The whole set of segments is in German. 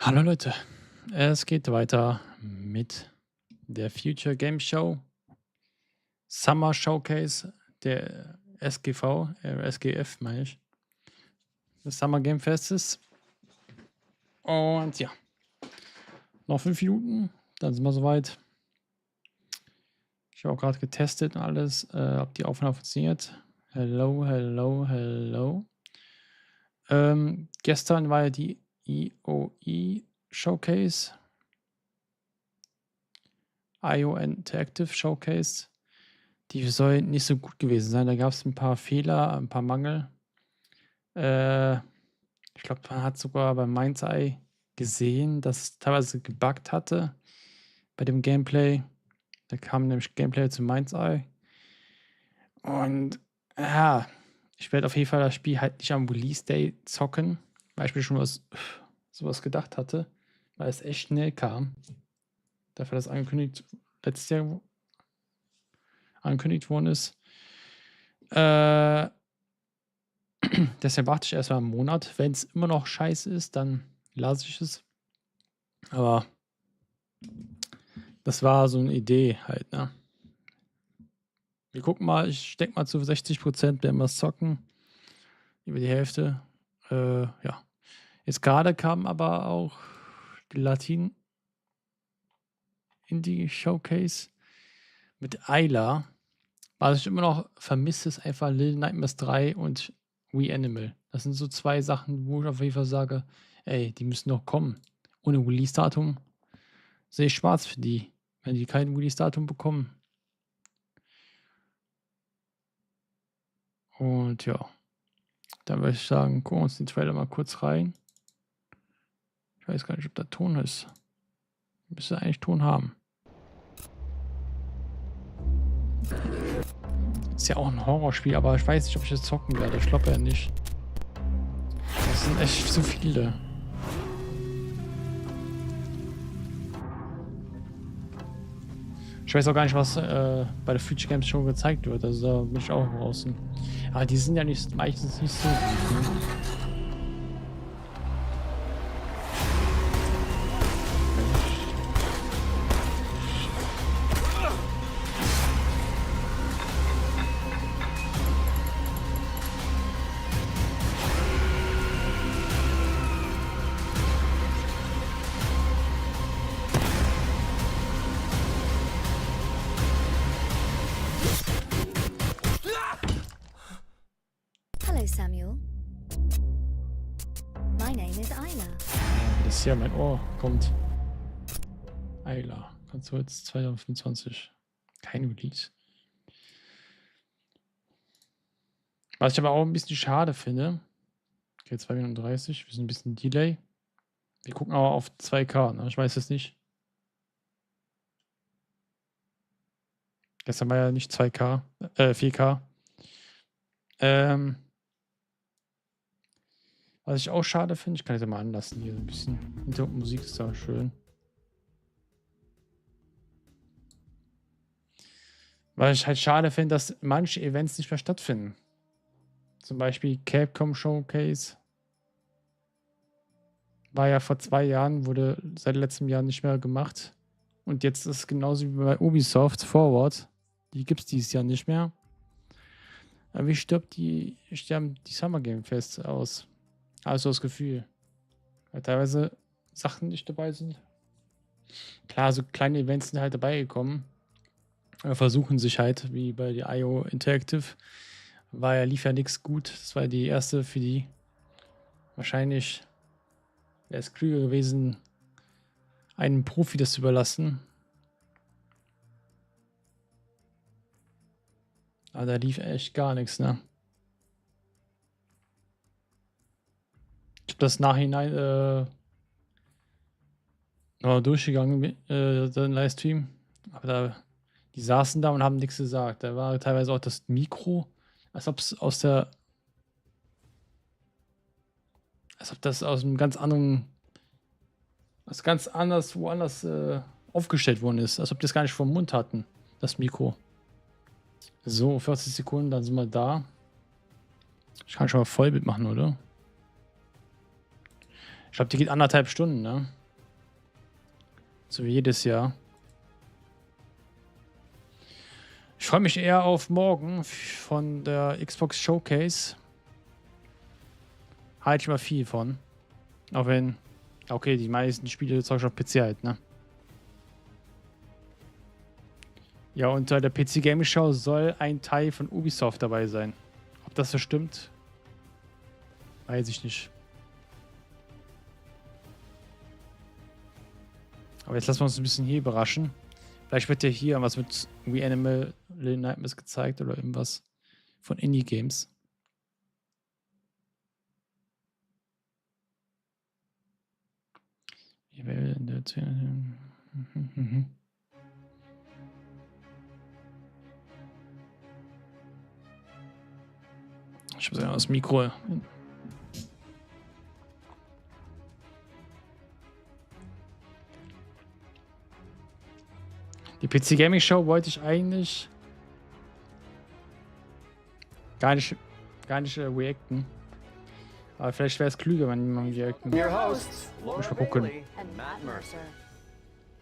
Hallo Leute, es geht weiter mit der Future Game Show Summer Showcase der SGV, SGF meine ich, des Summer Game Festes. Und ja, noch 5 Minuten, dann sind wir soweit. Ich habe auch gerade getestet und alles, ob die Aufnahme funktioniert. Hello, hello, hello. Gestern war ja die IOI Showcase. IO Interactive Showcase. Die soll nicht so gut gewesen sein. Da gab es ein paar Fehler, ein paar Mangel. Ich glaube, man hat sogar bei Mind's Eye gesehen, dass es teilweise gebuggt hatte bei dem Gameplay. Da kam nämlich Gameplay zu Mind's Eye. Und ja, ich werde auf jeden Fall das Spiel halt nicht am Release Day zocken, weil ich mir schon sowas gedacht hatte, weil es echt schnell kam. Dafür, dass letztes Jahr angekündigt worden ist. Deshalb warte ich erstmal einen Monat. Wenn es immer noch scheiße ist, dann lasse ich es. Aber das war so eine Idee halt, ne? Wir gucken mal, ich denke mal zu 60% werden wir es zocken. Über die Hälfte. Ja. Jetzt gerade kam aber auch die Latin Indie Showcase mit Ayla. Was ich immer noch vermisse, ist einfach Little Nightmares 3 und We Animal. Das sind so 2 Sachen, wo ich auf jeden Fall sage, ey, die müssen noch kommen. Ohne Release-Datum sehe ich schwarz für die, wenn die kein Release-Datum bekommen. Und ja, dann würde ich sagen, gucken wir uns den Trailer mal kurz rein. Ich weiß gar nicht, ob da Ton ist. Müsste eigentlich Ton haben. Ist ja auch ein Horrorspiel, aber ich weiß nicht, ob ich das zocken werde. Ich glaube ja nicht. Das sind echt zu viele. Ich weiß auch gar nicht, was bei der Future Games Show gezeigt wird. Also da bin ich auch draußen. Aber die sind ja meistens nicht so gut. Ne? Hello, Samuel. My name is Isla. Das ist ja mein Ohr kommt. Ayla. Konsole 2025. Kein Release. Was ich aber auch ein bisschen schade finde. Okay, 2:30. Wir sind ein bisschen Delay. Wir gucken aber auf 2K. Ne? Ich weiß es nicht. Gestern war ja nicht 2K. 4K. Was ich auch schade finde, ich kann jetzt mal anlassen hier. Ein bisschen Hintergrundmusik ist da schön. Weil ich halt schade finde, dass manche Events nicht mehr stattfinden. Zum Beispiel Capcom Showcase. War ja vor 2 Jahren, wurde seit letztem Jahr nicht mehr gemacht. Und jetzt ist es genauso wie bei Ubisoft Forward. Die gibt es dieses Jahr nicht mehr. Aber wie sterben die Summer Game Fests aus? Also das Gefühl. Weil teilweise Sachen nicht dabei sind. Klar, so kleine Events sind halt dabei gekommen. Aber versuchen sich halt, wie bei der IO Interactive. Lief ja nichts gut. Das war die erste für die. Wahrscheinlich wäre es klüger gewesen, einem Profi das zu überlassen. Aber da lief echt gar nichts, ne? Ich habe das nachhinein noch durchgegangen, den Livestream. Aber die saßen da und haben nichts gesagt. Da war teilweise auch das Mikro, als ob das aus einem ganz anderen, woanders aufgestellt worden ist. Als ob die das gar nicht vom Mund hatten, das Mikro. So, 40 Sekunden, dann sind wir da. Ich kann schon mal Vollbild machen, oder? Ich glaube, die geht 1,5 Stunden, ne? So wie jedes Jahr. Ich freue mich eher auf morgen von der Xbox Showcase. Halte ich mal viel von. Auch wenn, okay, die meisten Spiele jetzt auch schon auf PC halt, ne? Ja, und bei der PC Gaming Show soll ein Teil von Ubisoft dabei sein. Ob das so stimmt, weiß ich nicht. Aber jetzt lassen wir uns ein bisschen hier überraschen. Vielleicht wird ja hier was mit Reanimal Little Nightmares gezeigt oder irgendwas von Indie-Games. Ich muss ja das Mikro. Die PC Gaming Show wollte ich eigentlich gar nicht reacten. Aber vielleicht wäre es klüger, wenn man reacten. Your hosts, Laura Mal gucken. Bailey and Matt Mercer.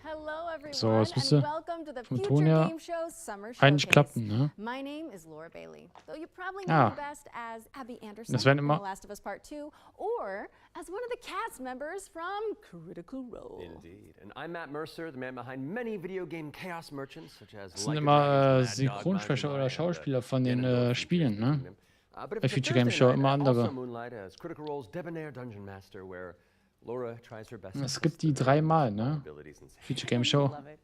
Hello everyone, So, es müsste and welcome to the vom Future Ton her Game Show Summer eigentlich Showcase. klappen, ne? My name is Laura Bailey, though you probably know Ah. me best as Abby Anderson Das werden from immer- The Last of Us Part 2, or as one of the cast members from Critical Role. Indeed. And I'm Matt Mercer, the man behind many video game chaos merchants, such as Das sind Like a immer Dragon's Mad Dog, Synchronsprecher Mountain oder Lion, Schauspieler von den Ganondorf Spielen, ne? Kingdom. But Bei if it's a Future Game Thursday Show night, immer I andere. also moonlight as Critical Role's debonair dungeon master, where Laura tries her best. Es to gibt die twist the dreimal, ne? vulnerabilities and Future Game Show. Love it.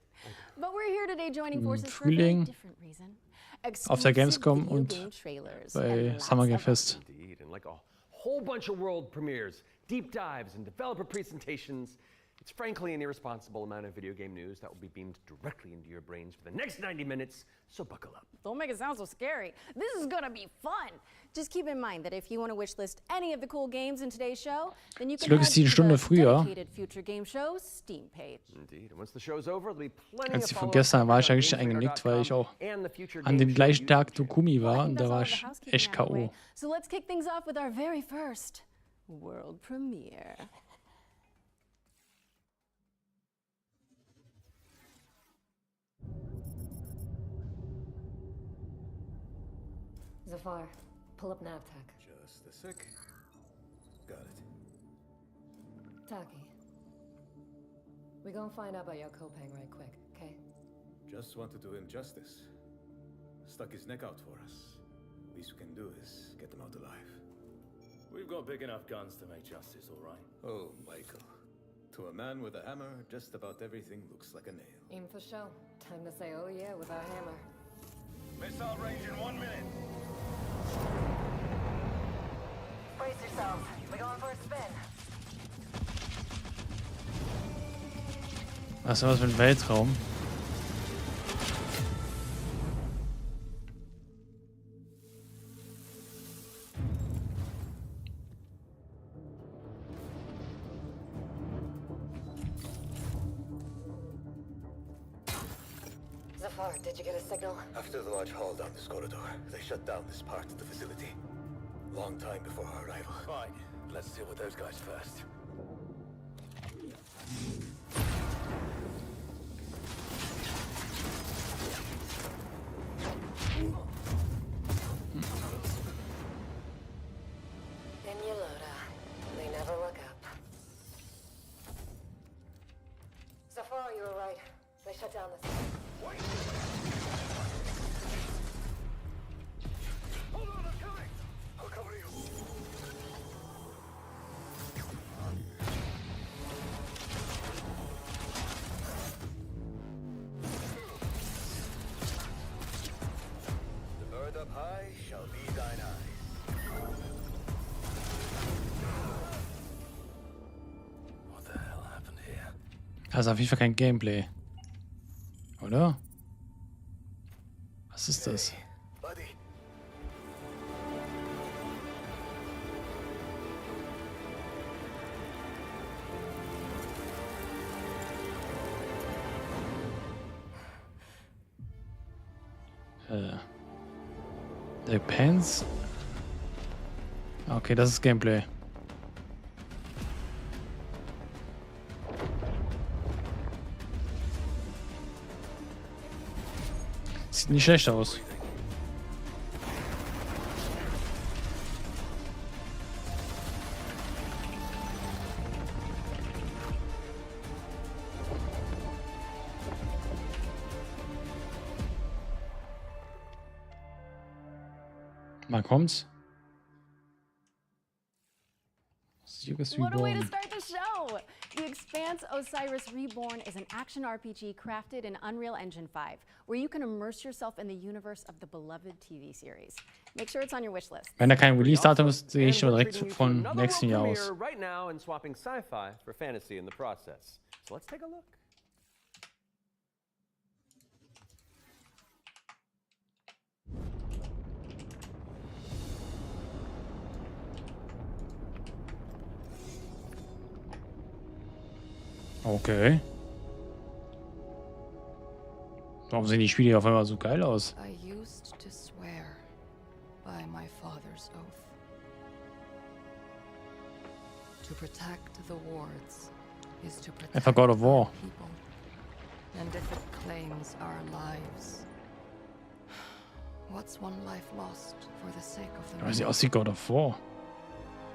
But we're here today joining forces for a Frühling, very different reason. auf der Exclusive Gamescom video und game trailers bei and lots Summer Game of Fest. Indeed, and like a whole bunch of world premieres, deep dives, and developer presentations. It's frankly an irresponsible amount of video game news that will be beamed directly into your brains for the next 90 minutes, so buckle up. Don't make it sound so scary. This is gonna be fun. Just keep in mind that if you want to wishlist any of the cool games in today's show, then you can Glück head ist die to Stunde the früher. dedicated Future Game Show Steam page. Indeed, and once the show's over, there'll be plenty Als of die von follow-up gestern war ich content on eigentlich eingenickt, weil ich auch GameSpare.com and the Future an Game dem Show gleichen Tag YouTube channel. Dokumi war Well, I und think da that's war all the ich housekeeping echt out of the way. K.O. So let's kick things off with our very first world premiere. Zafar, pull up NavTech. Just a sec. Got it. Taki. We gonna find out about your Kopang right quick, okay? Just want to do him justice. Stuck his neck out for us. Least we can do is get him out alive. We've got big enough guns to make justice, all right? Oh, Michael. To a man with a hammer, just about everything looks like a nail. Aim for show. Time to say oh yeah with our hammer. Missile range in 1 minute. Brace yourselves. We're going for a spin. Was ist was mit dem Weltraum? Zafar, did you get a signal? After the launch hauled down this corridor, they shut down this part of the facility. Long time before our arrival. Fine. Let's deal with those guys first. Inuloda. They never look up. Zafar, you were right. They shut down this. Hold on, I'm coming! I'll cover you. The bird up high shall be thine eyes. What the hell happened here? Das ist auf jeden Fall kein Gameplay. Oder? Was ist das? Buddy. The Pants? Okay, das ist Gameplay. Sieht nicht schlecht aus. Mal kommt's. Osiris What a way to Reborn. start the show! The Expanse Osiris Reborn is an action RPG crafted in Unreal Engine 5, where you can immerse yourself in the universe of the beloved TV series. Make sure it's on your wish list. Wenn da kein Release-Datum ist, gehe ich And schon we're direkt treating you to von another nächsten world Jahr premiere aus. right now and swapping sci-fi for fantasy in the process. So let's take a look. Okay. Warum sehen die Spiele auf einmal so geil aus? I used to swear by my father's oath to protect the wards is to protect Einfach God of War. our people. And if it claims our lives, what's one life lost for the sake of the Weil sie many? aussieht God of War.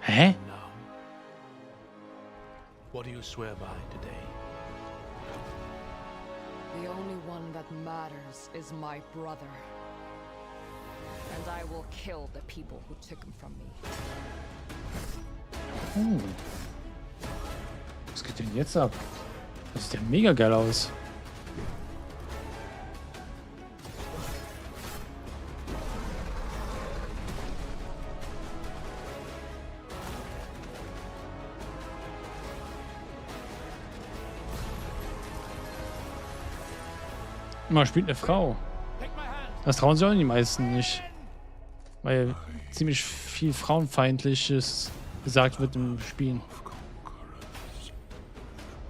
Hä? Now, what do you swear by today? The only one that matters is my brother. And I will kill the people who took him from me. Was geht denn jetzt ab? Das sieht ja mega geil aus. Man spielt eine Frau. Das trauen sich auch die meisten nicht. Weil ziemlich viel Frauenfeindliches gesagt wird im Spiel.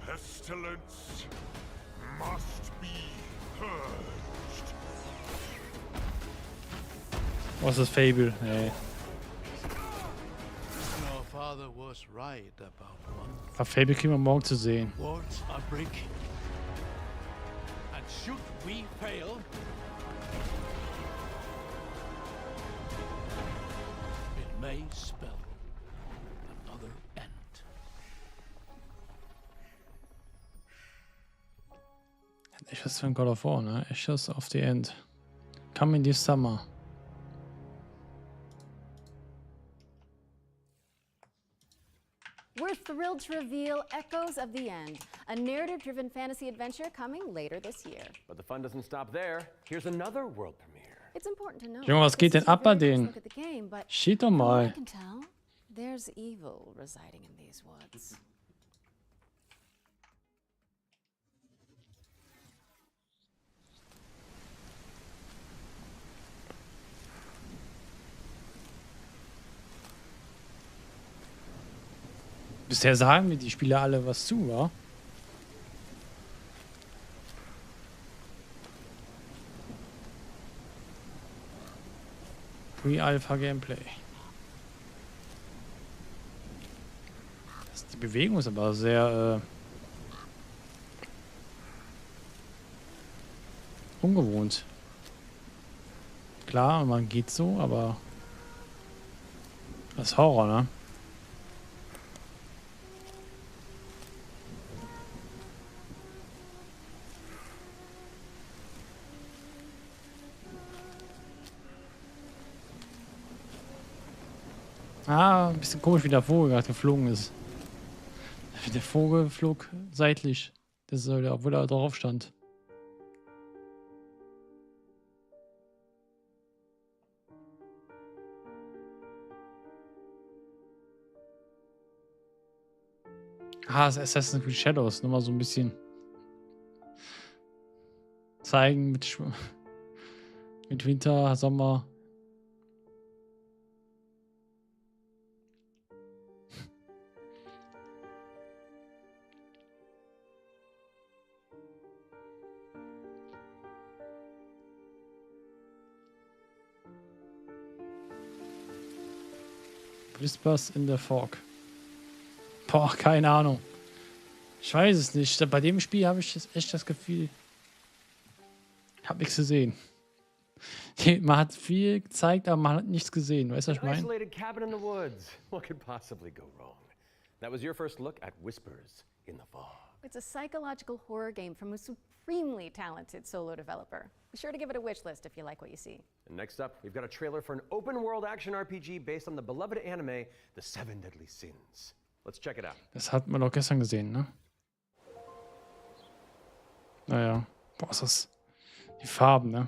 Pestilence must be purged. Was ist Fable? Nee. Your father was right about one. Aber Fable kriegen wir morgen zu sehen. Wards are breaking. And should we fail, it may spell another end. Echt was für ein God of War, ne? Ashes of the End. Coming this summer. We're thrilled to reveal Echoes of the End, a narrative-driven fantasy adventure coming later this year. But the fun doesn't stop there. Here's another world premiere. It's important to know. Junge, was geht this denn is your ab bei very first denen? look at the game, but Steht doch from what I mal. can tell, there's evil residing in these woods. Bisher sagen mir die Spieler alle was zu, wa? Pre-Alpha-Gameplay. Die Bewegung ist aber sehr ungewohnt. Klar, man geht so, aber das ist Horror, ne? Ah, ein bisschen komisch, wie der Vogel gerade geflogen ist. Der Vogel flog seitlich. Das soll, obwohl er drauf stand. Ah, das ist Assassin's Creed Shadows. Nochmal so ein bisschen zeigen mit Winter, Sommer. Whispers in the Fog. Boah, keine Ahnung. Ich weiß es nicht. Bei dem Spiel habe ich echt das Gefühl, ich habe nichts gesehen. Man hat viel gezeigt, aber man hat nichts gesehen. Weißt du, was ich An meine? isolated cabin in the woods. What could possibly go wrong? That was your first look at Whispers in the Fog. It's a psychological horror game from a supremely talented solo developer. Be sure to give it a wish list if you like what you see. And next up, we've got a trailer for an open-world action RPG based on the beloved anime, The Seven Deadly Sins. Let's check it out. Das hat man doch gestern gesehen, ne? Naja. Boah, ist das... Die Farben, ne?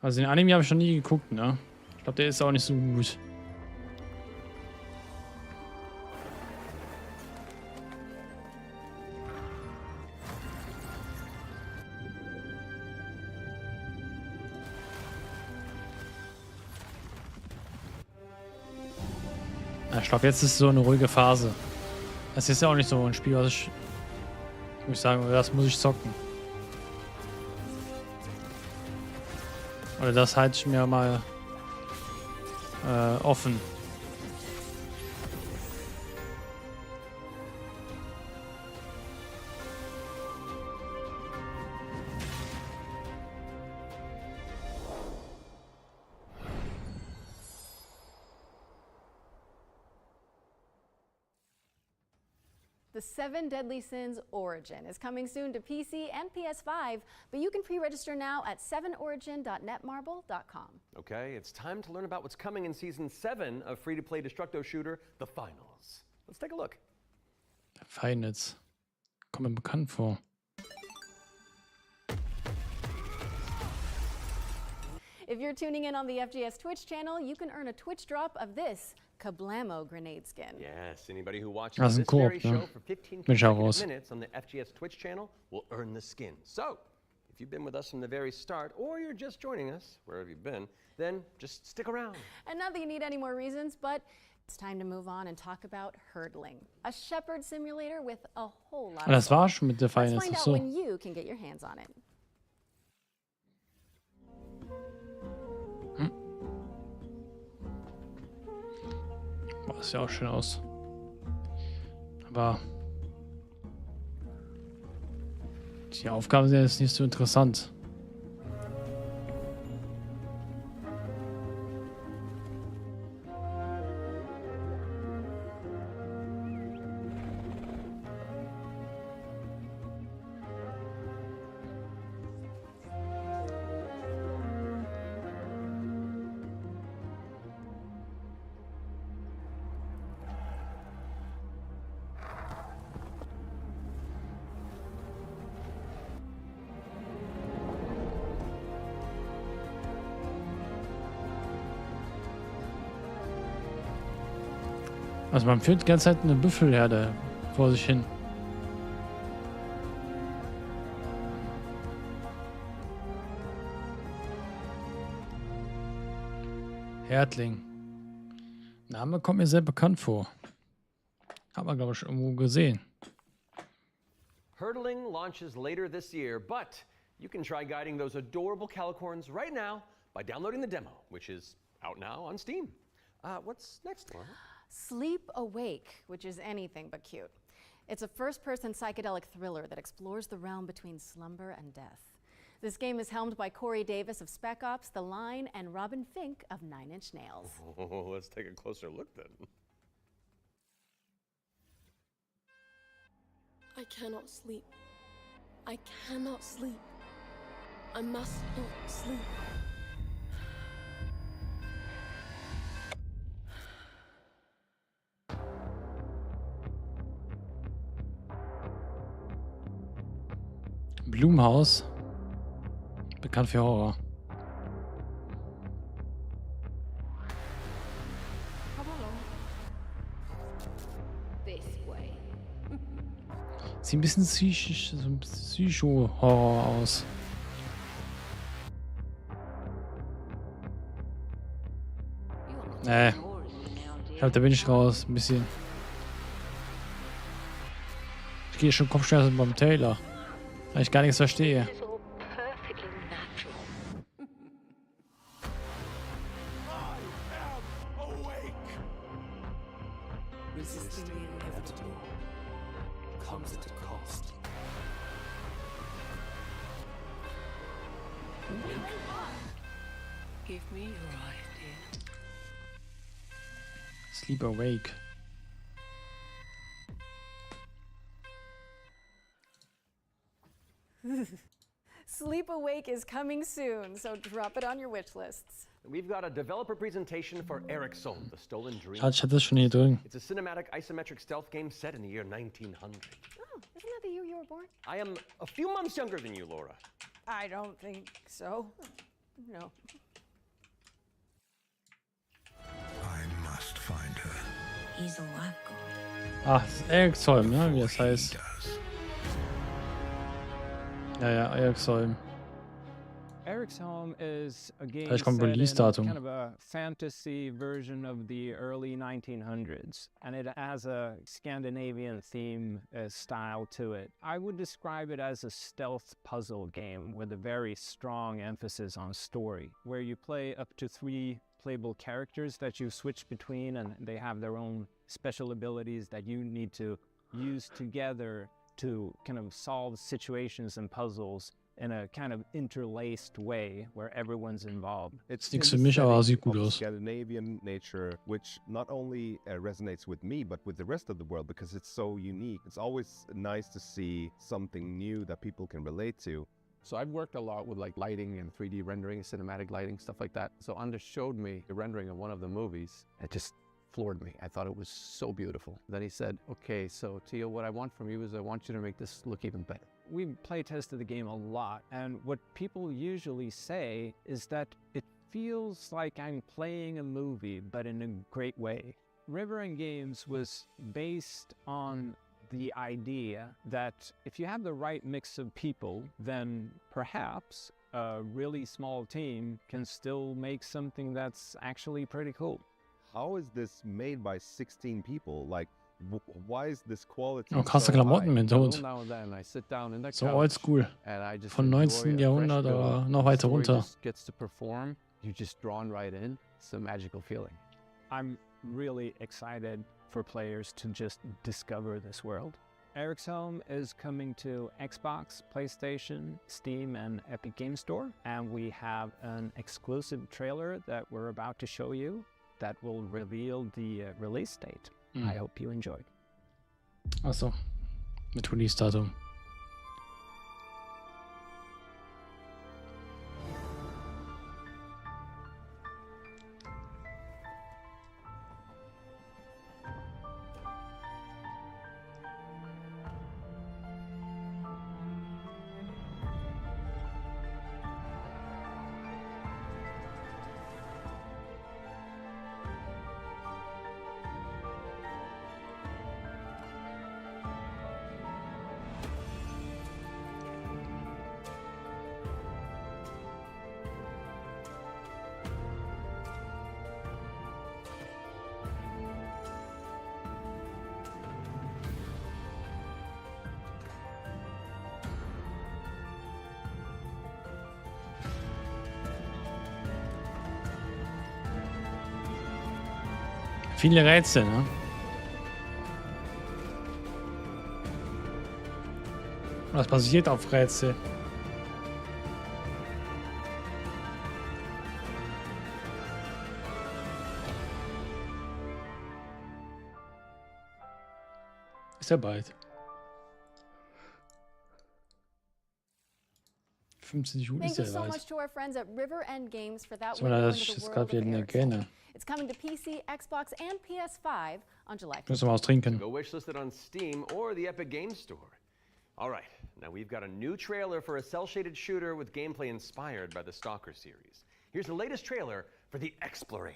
Also den Anime habe ich noch nie geguckt, ne? Ich glaube, der ist auch nicht so gut. Ja, ich glaube, jetzt ist so eine ruhige Phase. Das ist ja auch nicht so ein Spiel, was ich... Muss ich sagen, das muss ich zocken. Oder das halte ich mir mal offen. The Seven Deadly Sins Origin is coming soon to PC and PS5, but you can pre-register now at 7origin.netmarble.com. Okay, it's time to learn about what's coming in Season 7 of free-to-play Destructo shooter, The Finals. Let's take a look. Finals. Kommt mir bekannt vor. If you're tuning in on the FGS Twitch channel, you can earn a Twitch drop of this Kablamo grenade skin. Yes, anybody who watches Das ist ein this very Koop, ne? show for 15 Bin ich auch consecutive raus. minutes on the FGS Twitch channel will earn the skin. So, if you've been with us from the very start, or you're just joining us, wherever you've been, then just stick around. And not that you need any more reasons, but it's time to move on and talk about hurdling, a shepherd simulator with a whole lot Ah, das of war schon mit der Let's Finals. find Ach out so. when you can get your hands on it. Boah, das sieht ja auch schön aus. Aber die Aufgaben sind jetzt nicht so interessant. Also man führt die ganze Zeit eine Büffelherde vor sich hin. Herdling. Name kommt mir sehr bekannt vor. Hat man, glaube ich, irgendwo gesehen. Hurdling launches later this year, but you can try guiding those adorable calicorns right now by downloading the demo, which is out now on Steam. What's next, Laura? Sleep Awake, which is anything but cute. It's a first-person psychedelic thriller that explores the realm between slumber and death. This game is helmed by Corey Davis of Spec Ops, The Line, and Robin Fink of Nine Inch Nails. Oh, let's take a closer look then. I cannot sleep. I cannot sleep. I must not sleep. Blumhaus. Bekannt für Horror. Sieht ein bisschen psychisch, so ein Psycho-Horror aus. Ich glaube, da bin ich raus. Ein bisschen. Ich gehe schon Kopfschmerzen beim Taylor. Weil ich gar nichts verstehe. Resisting the inevitable comes at a cost. Give me your eyes, dear. Sleep Awake. Sleep Awake is coming soon, so drop it on your wish lists. We've got a developer presentation for Eric Sohn, The Stolen Dream. Ich hatte das schon hier drin. It's a cinematic isometric stealth game set in the year 1900. Oh, isn't that the year you were born? I am a few months younger than you, Laura. I don't think so. No. I must find her. He's a life god. Ah, das ist Eriksholm, ne? Wie das heißt. Ja, Eriksholm. Eric's Home is a game Vielleicht kommt set in Release-Datum. kind of a fantasy version of the early 1900s, and it has a Scandinavian theme style to it. I would describe it as a stealth puzzle game with a very strong emphasis on story, where you play up to 3 playable characters that you switch between, and they have their own special abilities that you need to use together to kind of solve situations and puzzles in a kind of interlaced way where everyone's involved. Ist nichts für mich, aber sieht gut aus. Scandinavian nature, which not only resonates with me, but with the rest of the world because it's so unique. It's always nice to see something new that people can relate to. So I've worked a lot with like lighting and 3D rendering, cinematic lighting, stuff like that. So Anders showed me the rendering of one of the movies. It just floored me. I thought it was so beautiful. Then he said, okay, so Theo, what I want from you is I want you to make this look even better. We play tested the game a lot, and what people usually say is that it feels like I'm playing a movie, but in a great way. River and Games was based on the idea that if you have the right mix of people, then perhaps a really small team can still make something that's actually pretty cool. How is this made by 16 people? Like, why is this quality Oh, krasse so Klamotten high? im Hintergrund. Now and then I sit down in the So couch oldschool. and I just Von enjoy 19. a Jahrhundert fresh oder film. noch weiter Story runter. just gets to perform. You're just drawn right in. It's a magical feeling. I'm really excited for players to just discover this world. Eric's Home is coming to Xbox, PlayStation, Steam, and Epic Game Store. And we have an exclusive trailer that we're about to show you that will reveal the release date. I hope you enjoy. Achso, mit Release-Datum. Viele Rätsel, ne? Was basiert auf Rätsel? Ist ja bald. 15 Juli ist Thank you ja so bald. much to our friends at River End Games for that So, window das into the ist world gerade of wieder eine Eric's Home. Gähne. It's coming to PC, Xbox, and PS5 on July 15th. Müssen wir was trinken. Go wishlist it on Steam or the Epic Games Store. All right, now we've got a new trailer for a cel-shaded shooter with gameplay inspired by the Stalker series. Here's the latest trailer for The Explorator.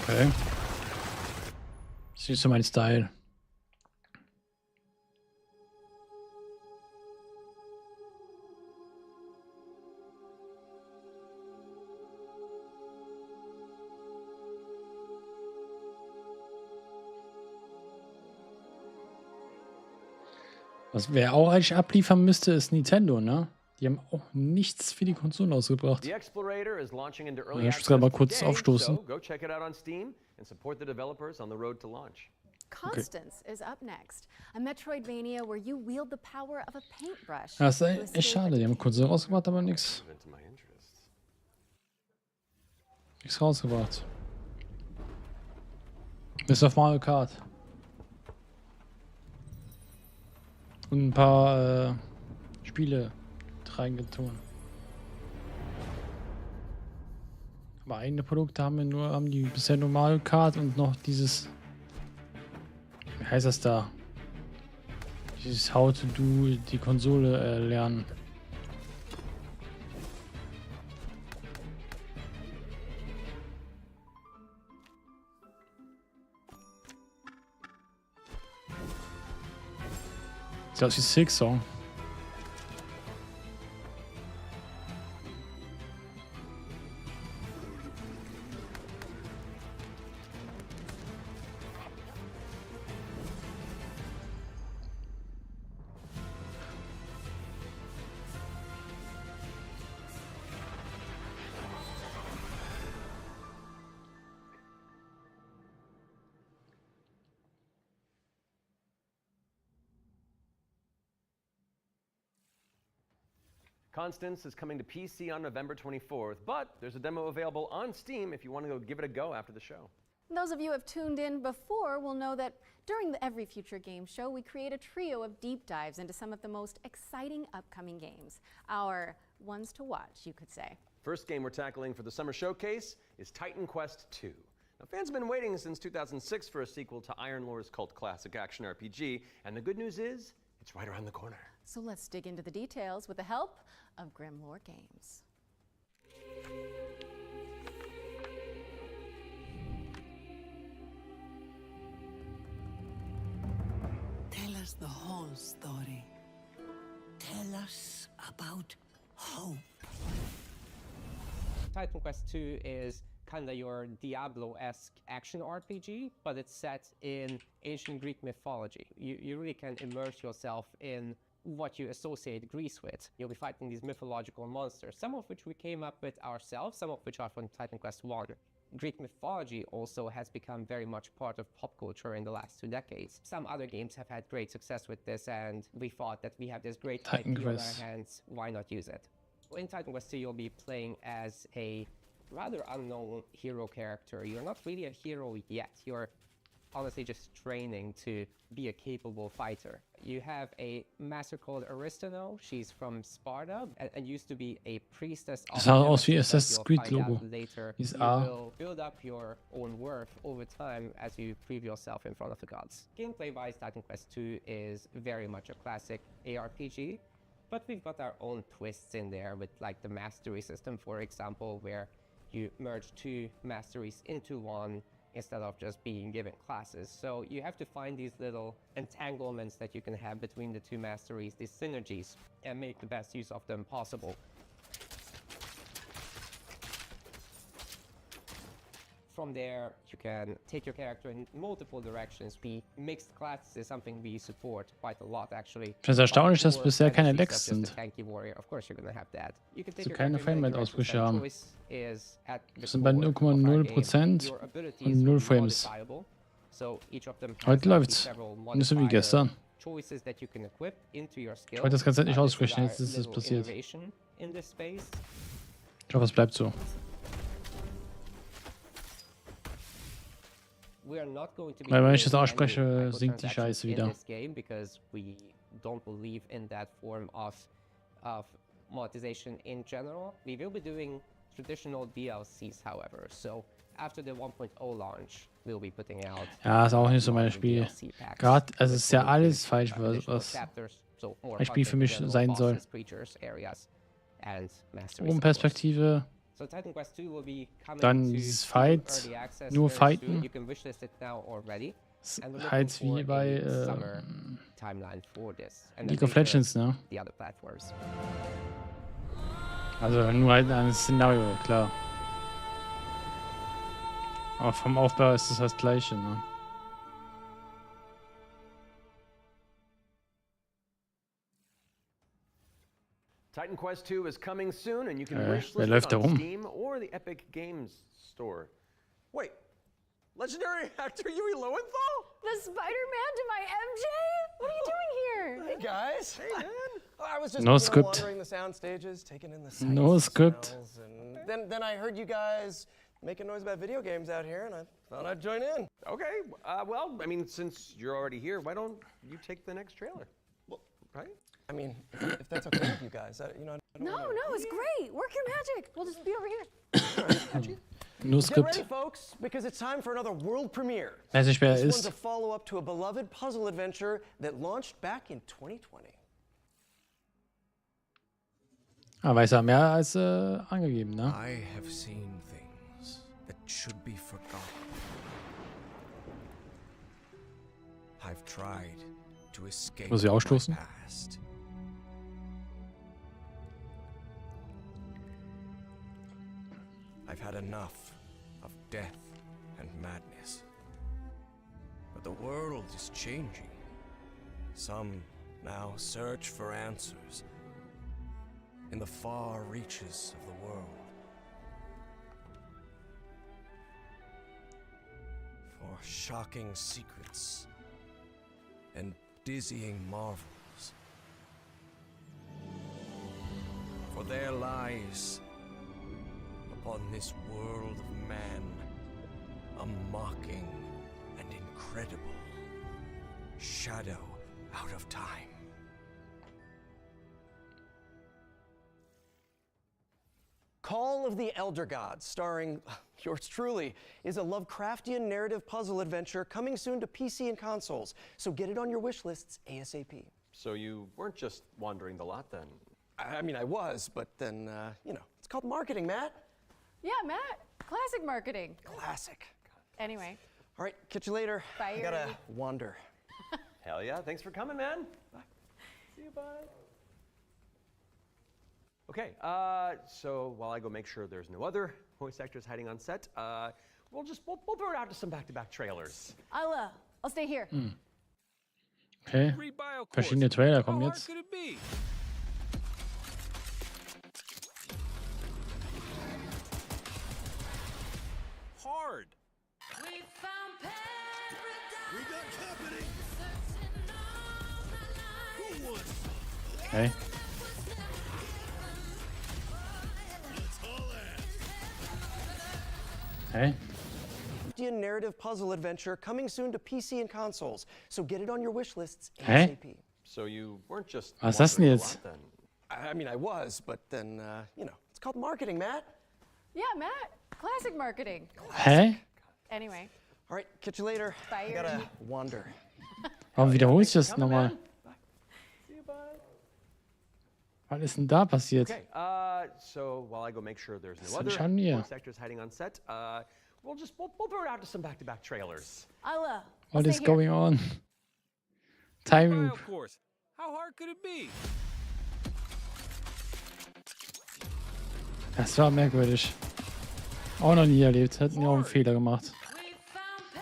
Okay. Das ist nicht so mein Style. Was wer auch eigentlich abliefern müsste, ist Nintendo, ne? Die haben auch nichts für die Konsolen ausgebracht. The Explorator is launching into Ja, early ich muss gerade mal access kurz today, aufstoßen. so go check it out on Steam and support the developers on the road to launch. Constance is up next. A Metroidvania where you wield the power of a paintbrush. Ja, ist to echt escape schade. Die haben Konsole rausgebracht, aber nichts rausgebracht. Bis auf Mario Kart. Und ein paar Spiele reingetun. Aber eigene Produkte haben die bisher nur Mario Kart und noch dieses, wie heißt das da? Dieses How to Do, die Konsole lernen. Sieht aus wie Silk Song. Constance is coming to PC on November 24th, but there's a demo available on Steam if you want to go give it a go after the show. Those of you who have tuned in before will know that during the Every Future Game Show, we create a trio of deep dives into some of the most exciting upcoming games. Our ones to watch, you could say. First game we're tackling for the summer showcase is Titan Quest II. Now, fans have been waiting since 2006 for a sequel to Iron Lore's cult classic action RPG, and the good news is, it's right around the corner. So let's dig into the details with the help of Grimlore Games. Tell us the whole story. Tell us about hope. Titan Quest II is kind of your Diablo-esque action RPG, but it's set in ancient Greek mythology. You really can immerse yourself in what you associate Greece with. You'll be fighting these mythological monsters, some of which we came up with ourselves, some of which are from Titan Quest I. Greek mythology also has become very much part of pop culture in the last 2 decades. Some other games have had great success with this, and we thought that we have this great Titan IP on our Quest. hands, why not use it? In Titan Quest 2, you'll be playing as a rather unknown hero character. You're not really a hero yet. You're honestly just training to be a capable fighter. You have a master called Aristano. She's from Sparta and used to be a priestess of Das sah aus wie Nemesis, Assassin's you'll Creed find out Logo. later. Dieses You A. will build up your own worth over time as you prove yourself in front of the gods. Gameplay-wise, Titan Quest 2 is very much a classic ARPG, but we've got our own twists in there with like the mastery system, for example, where you merge 2 masteries into one instead of just being given classes. So you have to find these little entanglements that you can have between the 2 masteries, these synergies, and make the best use of them possible. From there, you can take your character in multiple directions. Mixed classes is something we support quite a lot, actually. Ich finde es erstaunlich, dass But bisher for keine fantasy Lags stuff, just sind. a tanky warrior, of course you're gonna have that. You can take So your keine character in many Framerate-Ausbrüche directions, and haben. choice is at the Das sind bei core of our 0,0% game. Your abilities und 0 will be Frames. modifiable, so each of them has Heute actually läuft's. several Nicht so wie modifier gestern. choices that you can equip into your Ich skill. wollte das ganze Zeit nicht This is aussprechen, our jetzt ist es little passiert. innovation in this space. Ich hoffe, es bleibt so. We are not going to be Weil wenn ich doing das ausspreche, any sinkt die microtransactions Scheiße in wieder. this game because we don't believe in that form of monetization in general. We will be doing traditional DLCs, however. So after the 1.0 launch, we'll be putting out Ja, ist auch nicht so mein modern Spiel. DLC packs Gerade, also es with ist ja full alles features, falsch, additional was chapters, so more ein Spiel für content, mich general sein soll. bosses, creatures, areas, and masteries, of course. Obenperspektive, So Titan Quest 2 will be coming Dann to dieses Steam Fight, Early Access nur very fighten. soon. You can wishlist it now already. And we're looking Halt for wie bei a summer timeline for this. And then League of later, Legends, ne? the other platforms. Also nur halt ein Szenario, klar. Aber vom Aufbau ist es das gleiche, ne? Titan Quest 2 is coming soon, and you can wer wishlist it läuft da on rum? Steam or the Epic Games Store. Wait, legendary actor Yui Lowenthal? The Spider-Man to my MJ? What are you doing here? Hey guys. Hey man. I was just No script. wandering the sound stages, taking in the sights No and script. smells, and then I heard you guys making noise about video games out here, and I thought I'd join in. Okay, well, I mean, since you're already here, why don't you take the next trailer? Well, right? I mean, if that's okay with you guys, I don't No, wanna... no, it's great. Work your magic. We'll just be over here. No Get ready, script. folks, because it's time for another world premiere. Weiß nicht, wer er This one's a ist. follow-up to a beloved puzzle adventure that launched back in 2020. Ah, weiß er mehr als angegeben, ne? I have seen things that should be forgotten. I've tried to escape Muss ich ausstoßen? my past. I've had enough of death and madness. But the world is changing. Some now search for answers in the far reaches of the world. For shocking secrets and dizzying marvels. For there lies upon this world of man a mocking and incredible shadow out of time. Call of the Elder Gods, starring yours truly, is a Lovecraftian narrative puzzle adventure coming soon to PC and consoles. So get it on your wish lists ASAP. So you weren't just wandering the lot then? I mean, I was, but then, it's called marketing, Matt. Yeah, Matt. Classic marketing. Classic. Anyway. All right, catch you later. Bye. I gotta wander. Hell yeah, thanks for coming, man. Bye. See you, bye. Okay, so while I go make sure there's no other voice actors hiding on set, we'll throw it out to some back-to-back trailers. I'll stay here. Okay. Verschiedene Trailer kommen How hard jetzt. could it be? Hard. We got company. Who wants Okay. Let's all ask. Hey. Narrative puzzle adventure coming soon to PC and consoles. So get it on your wish lists Hä? ASAP. So you weren't just Was ist das denn wandering the jetzt? lot then? I mean, I was, but then, it's called marketing, Matt. Yeah, Matt. Classic marketing. Hä? Anyway. All right, catch you later. Bye. I gotta wander. Warum wiederholt sich das Coming, nochmal? man. See you, bye. Was ist denn da passiert? Okay, so while I go make sure there's no Was other ist denn hier? voice actors hiding on set, we'll throw it out to some back-to-back trailers. I'll What stay is here. going on? Time Bio loop. course. How hard could it be? Das war merkwürdig. Auch noch nie erlebt. Hätten ja auch einen Fehler gemacht.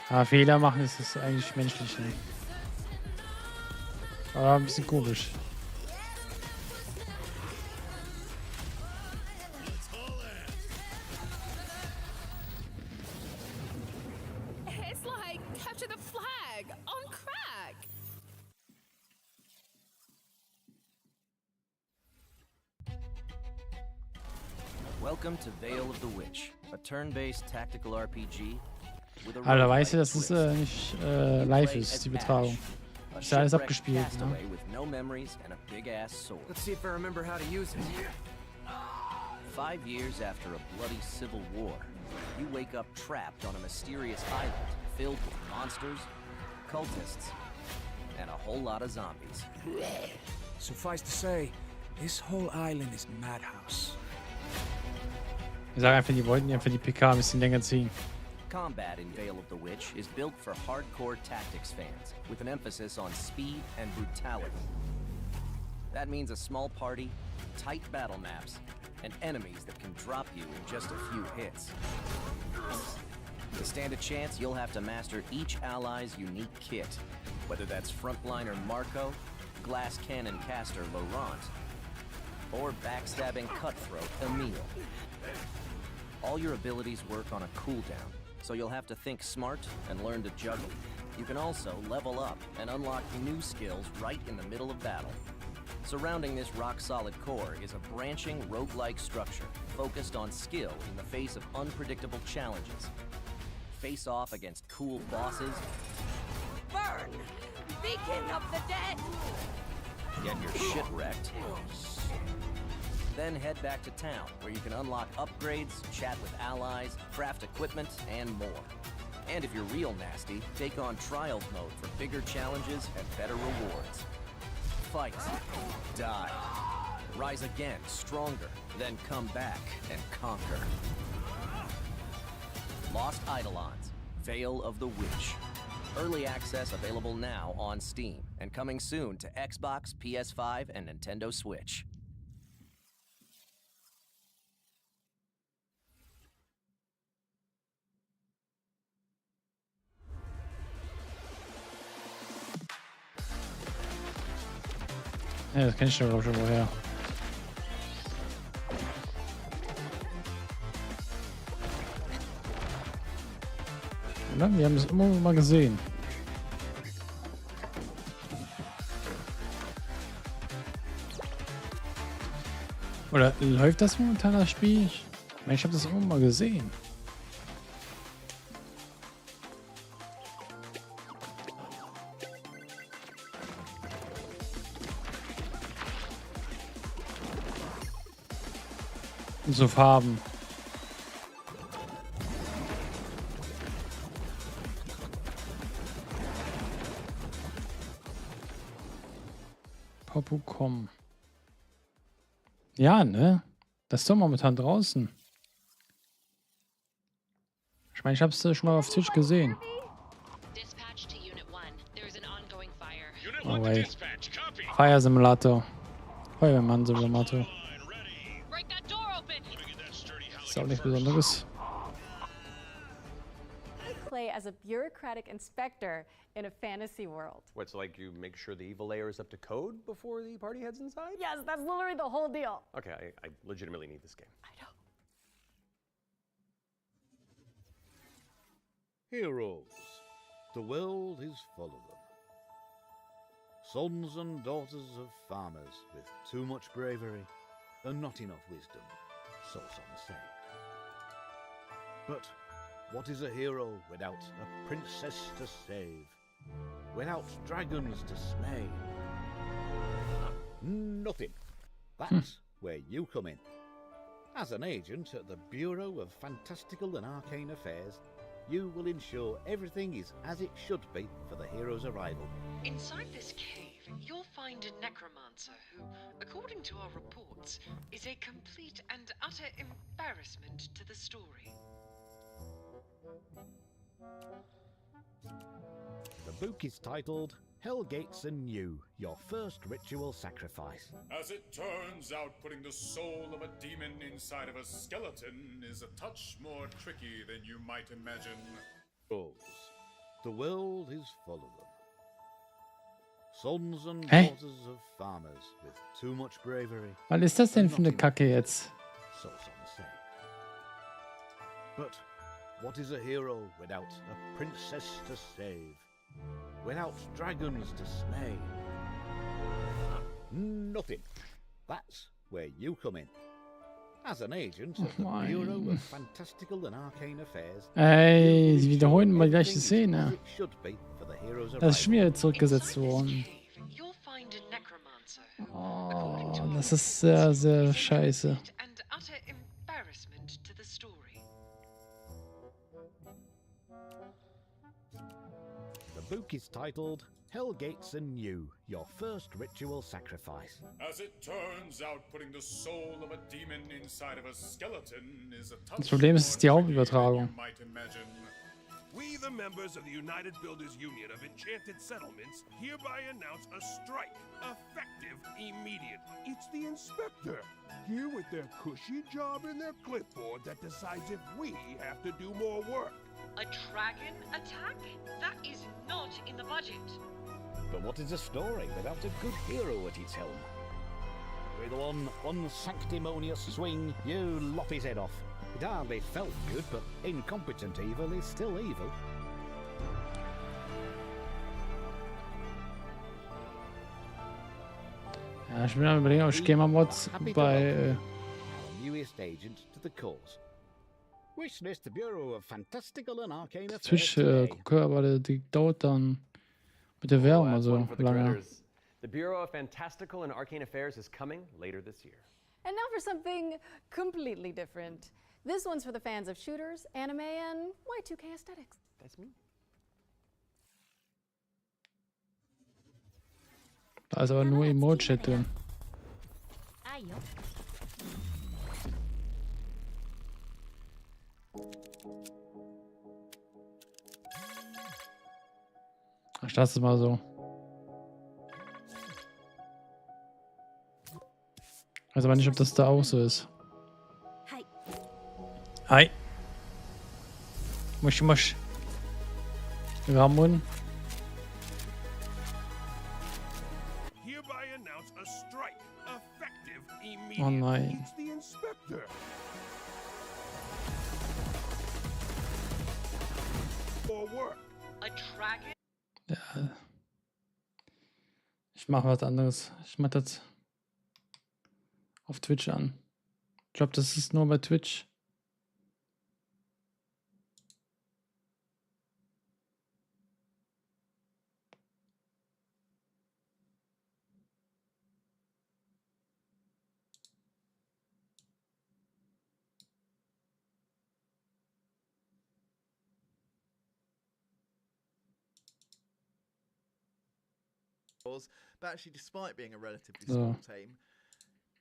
Ja, Fehler machen ist eigentlich menschlich. Ne? Aber ein bisschen komisch. It's like capture the flag on crack. Welcome to Veil of the Witch, a turn-based tactical RPG with a Alter, weißt du, roguelike dass es twist. nicht You live play ist, as die Übertragung. Ash, a Ist ja alles shipwrecked abgespielt, ne? castaway with no memories and a big-ass sword. Let's see if I remember how to use it. 5 years after a bloody civil war, you wake up trapped on a mysterious island filled with monsters, cultists, and a whole lot of zombies. Suffice to say, this whole island is madhouse. Ich sage einfach, die wollten einfach die PK ein bisschen länger ziehen. Combat in Veil of the Witch is built for hardcore tactics fans, with an emphasis on speed and brutality. That means a small party, tight battle maps, and enemies that can drop you in just a few hits. To stand a chance, you'll have to master each ally's unique kit, whether that's frontliner Marco, glass cannon caster Laurent, or backstabbing cutthroat Emile. All your abilities work on a cooldown, so you'll have to think smart and learn to juggle. You can also level up and unlock new skills right in the middle of battle. Surrounding this rock-solid core is a branching roguelike structure focused on skill in the face of unpredictable challenges. Face off against cool bosses. Burn! Beacon of the dead! Get your shit wrecked. Then head back to town, where you can unlock upgrades, chat with allies, craft equipment, and more. And if you're real nasty, take on Trials mode for bigger challenges and better rewards. Fight, die, rise again, stronger, then come back and conquer. Lost Eidolons, Veil of the Witch. Early access available now on Steam, and coming soon to Xbox, PS5, and Nintendo Switch. Ja, das kenn ich doch schon woher. Oder? Wir haben es immer mal gesehen. Oder läuft das momentan das Spiel? Ich meine, ich habe das immer mal gesehen. Und so Farben. Popu.com. Ja, ne? Das ist doch momentan draußen. Ich meine, ich habe es schon mal auf Twitch gesehen. Oh, wait. Fire Simulator. Feuerwehrmann Simulator. Ist auch nichts Besonderes. Play as a bureaucratic inspector in a fantasy world. What's like you make sure the evil layer is up to code before the party heads inside? Yes, that's literally the whole deal. Okay, I legitimately need this game. I know. Heroes. The world is full of them. Sons and daughters of farmers with too much bravery and not enough wisdom, so some say. But what is a hero without a princess to save? Without dragons to slay? Nothing. That's where you come in. As an agent at the Bureau of Fantastical and Arcane Affairs, you will ensure everything is as it should be for the hero's arrival. Inside this cave, you'll find a necromancer who, according to our reports, is a complete and utter embarrassment to the story. The book is titled Hell Gates Anew, Your First Ritual Sacrifice. As it turns out, putting the soul of a demon inside of a skeleton is a touch more tricky than you might imagine. The world is full of them. Sons and daughters of farmers with too much bravery. Was ist das denn für eine Kacke jetzt? So some say. But what is a hero without a princess to save? Without dragons to slay? Nothing. That's where you come in. As an agent at the Bureau of Fantastical and Arcane Affairs. Ey, sie wiederholen immer die gleiche Szene. Das ist schon wieder zurückgesetzt worden. Oh, das ist sehr, sehr scheiße. The book is titled Hellgates anew, your first ritual sacrifice. As it turns out, putting the soul of a demon inside of a skeleton is a Das touch Problem ist, es more ist die tricky than Hauptübertragung. you might imagine. We, the members of the United Builders Union of Enchanted Settlements, hereby announce a strike, effective immediately. It's the inspector, here with their cushy job in their clipboard that decides if we have to do more work. A dragon attack? That is not in the budget. But what is a story without a good hero at its helm? With one unsanctimonious swing, you lop his head off. It hardly felt good, but incompetent evil is still evil. Ja, ich bin am überlegen, ob ich Gamer-Mods bei Our newest agent to the cause. Wishlist Bureau of Fantastical and Arcane Affairs Twitch today. gucke, aber die dauert dann mit der Werbung That's also one for the lange. critters. The Bureau of Fantastical and Arcane Affairs is coming later this year. And now for something completely different. This one's for the fans of shooters, anime, and Y2K aesthetics. That's me. Da ist aber nur Emoji drin. Ach, das ist mal so. Ich weiß aber nicht, ob das da auch so ist. Hi. Mush. Ramon. Hereby announce a strike, effective immediately. Oh nein. It's the inspector. For work. A dragon? Ja. Ich mache was anderes. Ich mache das auf Twitch an. Ich glaube, das ist nur bei Twitch. But actually, despite being a relatively So. small team,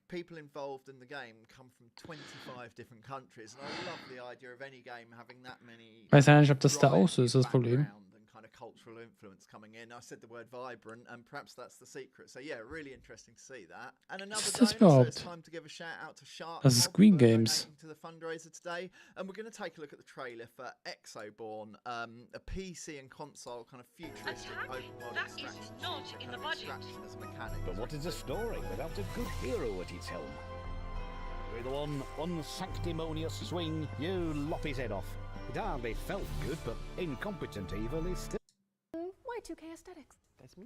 people involved in the game come from 25 different countries, and I love the idea of any game having that many. Weiß ja nicht, ob das da auch so ist, das Problem. background and kind of cultural influence coming in. I said the word vibrant, and perhaps that's the secret. So yeah, really interesting to see that. And another Was ist das donor, so it's überhaupt? time to give a shout out to Shark. Das ist Green Games. To the fundraiser today, and we're going to take a look at the trailer for Exoborn, a PC and console kind of futuristic open world That is extraction not shooter, in kind the of budget. extraction as a mechanic. But what is a story without a good hero at its helm? With one unsanctimonious swing, you lop his head off. It hardly felt good, but incompetent evil is still... Y2K aesthetics. That's me.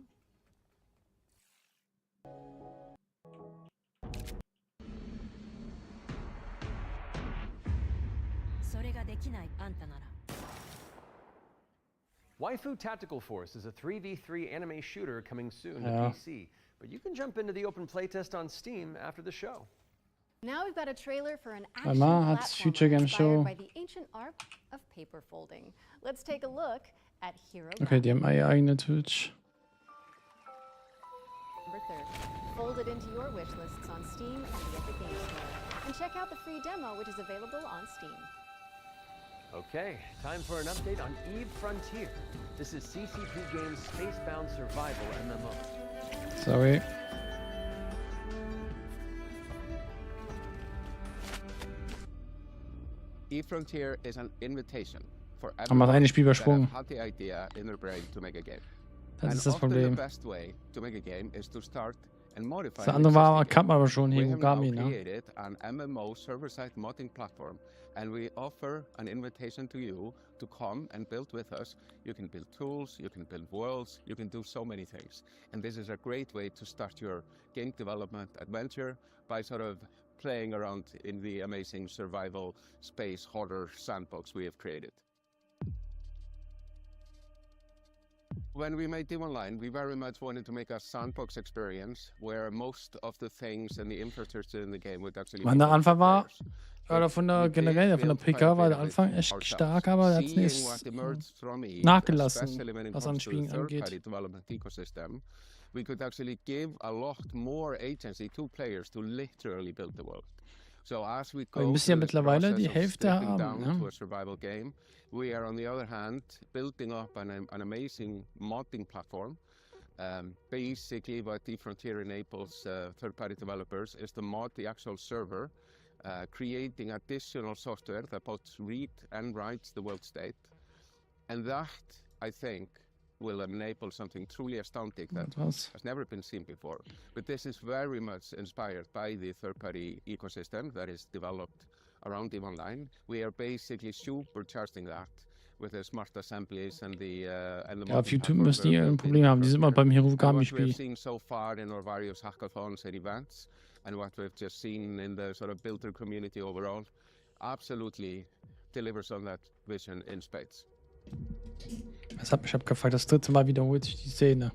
それができないあんたなら Waifu Tactical Force is a 3v3 anime shooter coming soon to Yeah. PC, but you can jump into the open playtest on Steam after the show. Now we've got a trailer for an action Ma hat Future platformer Game inspired Show. by the ancient art of paper folding. Let's take a look at Hero Okay, die haben ihr eigene Twitch. November 3rd. Fold it into your wish lists on Steam and the Epic Games Store. And check out the free demo, which is available on Steam. Okay, time for an update on Eve Frontier. This is CCP Games' Spacebound Survival MMO. Sorry. E-Frontier is an invitation for Haben wir ein Spiel that übersprungen. have had the idea in their brain to make a game. Das And ist das often Problem. the best way to make a game is to start and modify Das an andere war, existing kann man aber schon game. We have now Higogami, ne? created an MMO server-side modding platform, and we offer an invitation to you to come and build with us. You can build tools, you can build worlds, you can do so many things. And this is a great way to start your game development adventure by sort of playing around in the amazing survival space horror sandbox we have created. When we made Dim Online, we very much wanted to make a sandbox experience where most of the things and the infrastructure in the game would actually Wann be der built for Anfang war, players. Oder von der generell, von der PK war der Anfang echt stark, aber er hat nichts nachgelassen, was an Spielen angeht. We could actually give a lot more agency to players to literally build the world. So as we go müssen ja through this mittlerweile die process of Hälfte stripping haben, down ne? to a survival game, we are on the other hand building up an amazing modding platform. Basically what D-Frontier enables third-party developers is to mod the actual server, creating additional software that both read and writes the world state. And that, I think, will enable something truly astounding that has never been seen before. But this is very much inspired by the third-party ecosystem that is developed around EVE Online. We are basically supercharging that with the smart assemblies and the Ja, auf YouTube müssen die ein Problem haben. Die sind immer beim Hirogami-Spiel. What we've seen so far in our various hackathons and events, and what we've just seen in the sort of builder community overall, absolutely delivers on that vision in spades. Das hat mich abgefragt. Das dritte Mal wiederholt sich die Szene.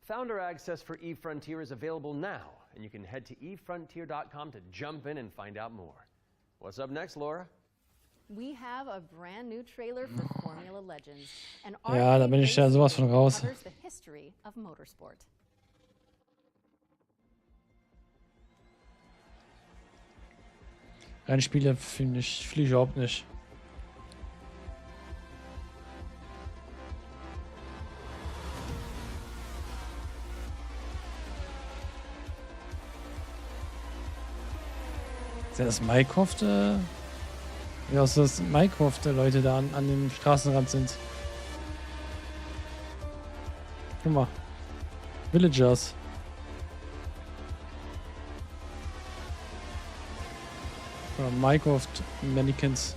Founder access for EVE Frontier is available now, and you can head to evefrontier.com to jump in and find out more. What's up next, Laura? We have a brand new trailer for Formula Legends, an Ja, da bin ich ja sowas von raus. covers the history of motorsport. Rennspiele finde ich überhaupt nicht. Ist das Minecraft? Ja, ist das Minecraft-Leute da an dem Straßenrand sind. Guck mal. Villagers. Oder Minecraft-Mannequins.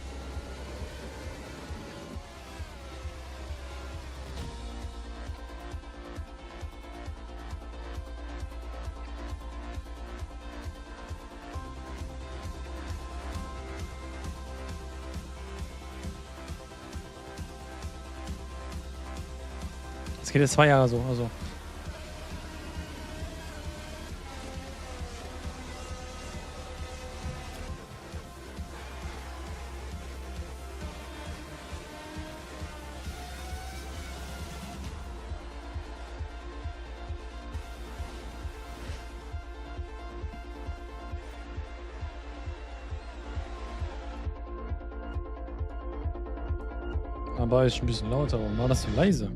Das geht jetzt 2 Jahre so, also. Aber ist ein bisschen lauter. Warum war das so leise?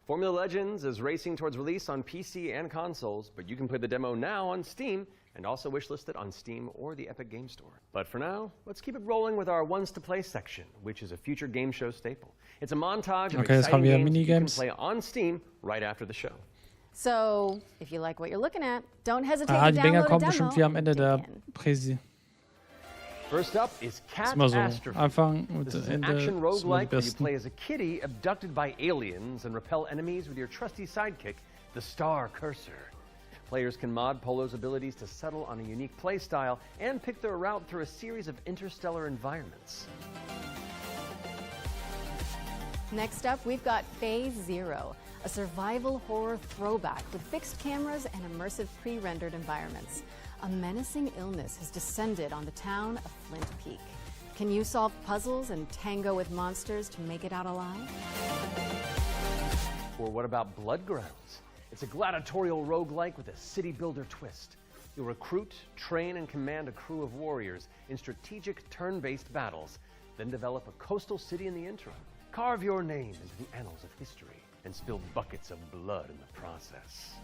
Formula Legends is racing towards release on PC and consoles, but you can play the demo now on Steam and also wishlist it on Steam or the Epic Game Store. But for now, let's keep it rolling with our Ones to Play section, which is a future game show staple. It's a montage of exciting games you can play on Steam right after the show. So, if you like what you're looking at, don't hesitate Ah, to die Dinger download a kommen demo. bestimmt wie am Ende der Präsi. First up is Ist immer so. Catastrophe. Anfang und This is an Ende action ist immer die roguelike where you besten. play as a kitty abducted by aliens and repel enemies with your trusty sidekick, the Star Cursor. Players can mod Polo's abilities to settle on a unique playstyle and pick their route through a series of interstellar environments. Next up, we've got Phase Zero, a survival horror throwback with fixed cameras and immersive pre-rendered environments. A menacing illness has descended on the town of Flint Peak. Can you solve puzzles and tango with monsters to make it out alive? Or what about Blood Grounds? It's a gladiatorial roguelike with a city builder twist. You'll recruit, train, and command a crew of warriors in strategic turn-based battles, then develop a coastal city in the interim. Carve your name into the annals of history and spill buckets of blood in the process.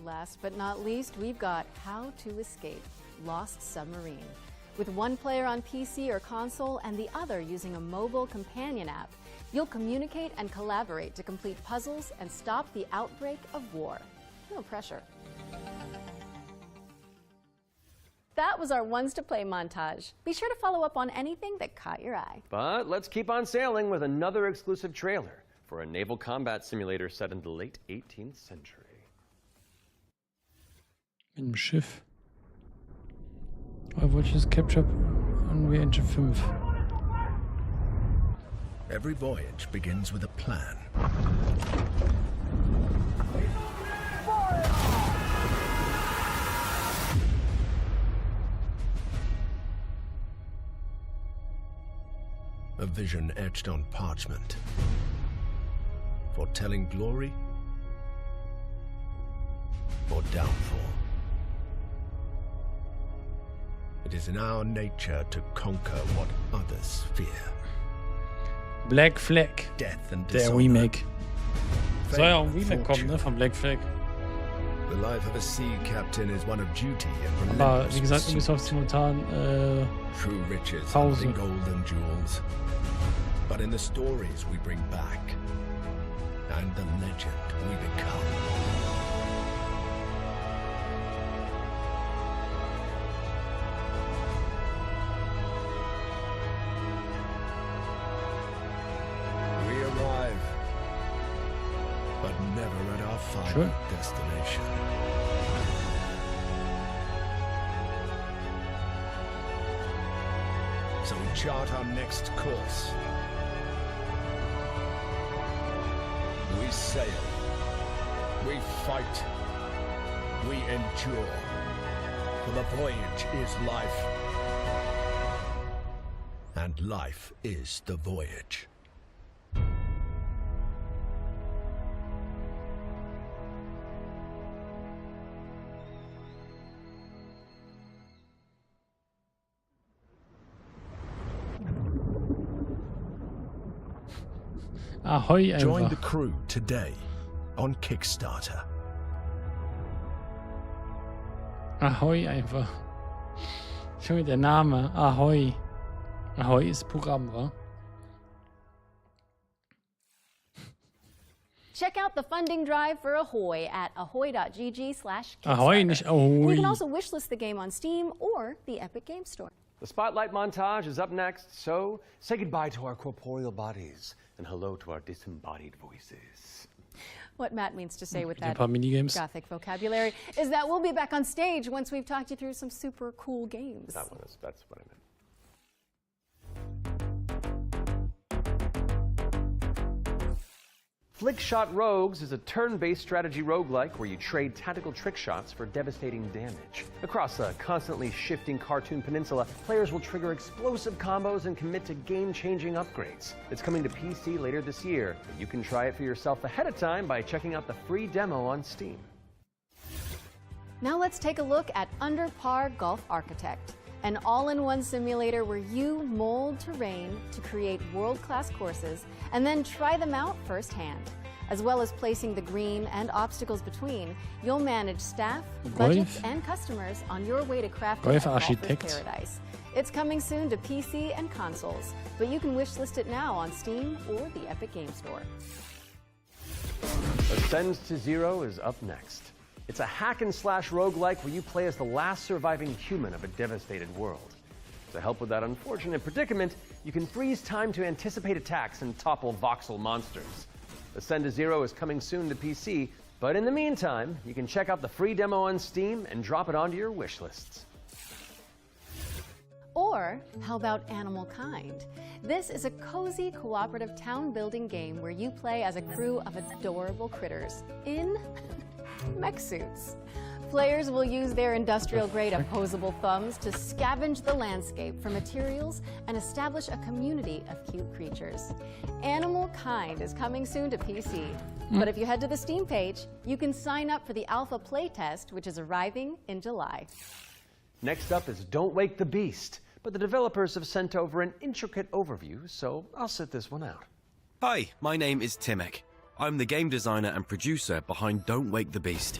Last but not least, we've got How to Escape, Lost Submarine. With one player on PC or console and the other using a mobile companion app, you'll communicate and collaborate to complete puzzles and stop the outbreak of war. No pressure. That was our Ones to Play montage. Be sure to follow up on anything that caught your eye. But let's keep on sailing with another exclusive trailer for a naval combat simulator set in the late 18th century. Mit dem Schiff. Oder wollte ich das Capture Unreal Engine 5? Every voyage begins with a plan. A vision etched on parchment, foretelling glory or downfall. It is in our nature to conquer what others fear. Black Flag. Death and Der dishonor. Remake. Soll ja auch ein Fame and Remake kommen, fortune. ne? Von Black Flag. The life of a sea captain is one of duty and Aber relentless wie gesagt, pursuit. Ubisoft simultan True riches Pause. are in gold and jewels, but in the stories we bring back and the legend we become. We arrive, but never at our final Sure. destination. So we chart our next course. We sail. We fight. We endure. For the voyage is life. And life is the voyage. Ahoi Join the einfach. crew today on Kickstarter. Ahoi einfach. Schon der Name. Ahoi. Ahoi ist Programm, wa? Check out the funding drive for Ahoy at ahoy.gg/Kickstarter. Ahoi, nicht You can Ahoi. also wishlist the game on Steam or the Epic Game Store. The spotlight montage is up next, so say goodbye to our corporeal bodies and hello to our disembodied voices. What Matt means to say with Ein that paar Minigames. Gothic vocabulary is that we'll be back on stage once we've talked you through some super cool games. That's what I meant. Flickshot Rogues is a turn-based strategy roguelike where you trade tactical trick shots for devastating damage. Across a constantly shifting cartoon peninsula, players will trigger explosive combos and commit to game-changing upgrades. It's coming to PC later this year, but you can try it for yourself ahead of time by checking out the free demo on Steam. Now let's take a look at Under Par Golf Architect, an all-in-one simulator where you mold terrain to create world-class courses and then try them out firsthand. As well as placing the green and obstacles between, you'll manage staff, budgets, and customers on your way to crafting a golfer's Golfarchitekt. paradise. It's coming soon to PC and consoles, but you can wishlist it now on Steam or the Epic Game Store. Ascend to Zero is up next. It's a hack-and-slash roguelike where you play as the last surviving human of a devastated world. To help with that unfortunate predicament, you can freeze time to anticipate attacks and topple voxel monsters. Ascend to Zero is coming soon to PC, but in the meantime, you can check out the free demo on Steam and drop it onto your wish lists. Or how about Animal Kind? This is a cozy cooperative town building game where you play as a crew of adorable critters in mech suits. Players will use their industrial-grade opposable thumbs to scavenge the landscape for materials and establish a community of cute creatures. Animal Kind is coming soon to PC. But if you head to the Steam page, you can sign up for the alpha playtest, which is arriving in July. Next up is Don't Wake the Beast, but the developers have sent over an intricate overview, so I'll sit this one out. Hi, my name is Timek. I'm the game designer and producer behind Don't Wake the Beast.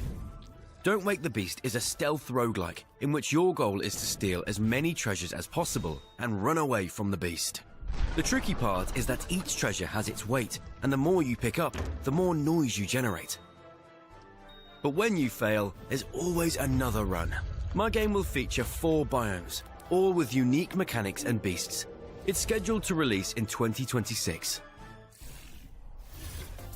Don't Wake the Beast is a stealth roguelike in which your goal is to steal as many treasures as possible and run away from the beast. The tricky part is that each treasure has its weight, and the more you pick up, the more noise you generate. But when you fail, there's always another run. My game will feature 4 biomes, all with unique mechanics and beasts. It's scheduled to release in 2026.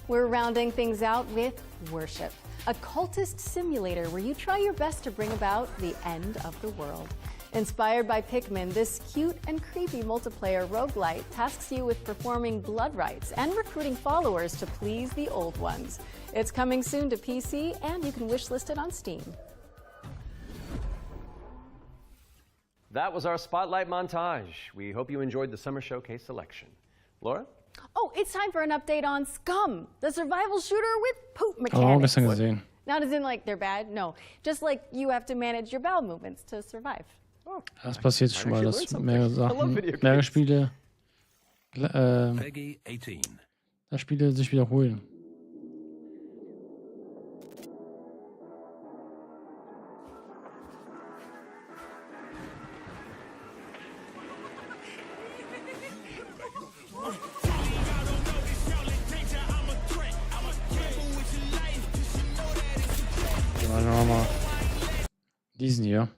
We're rounding things out with Worship, a cultist simulator where you try your best to bring about the end of the world. Inspired by Pikmin, this cute and creepy multiplayer roguelite tasks you with performing blood rites and recruiting followers to please the old ones. It's coming soon to PC, and you can wishlist it on Steam. That was our Spotlight montage. We hope you enjoyed the Summer Showcase selection. Laura? Oh, it's time for an update on Scum, the survival shooter with poop Oh, mechanics. gestern gesehen. Not as in like they're bad, no. Just like you have to manage your bowel movements to survive. Das passiert schon mal, dass mehrere Sachen, mehrere Spiele, Peggy 18. dass Spiele sich wiederholen. Machen wir mal diesen hier.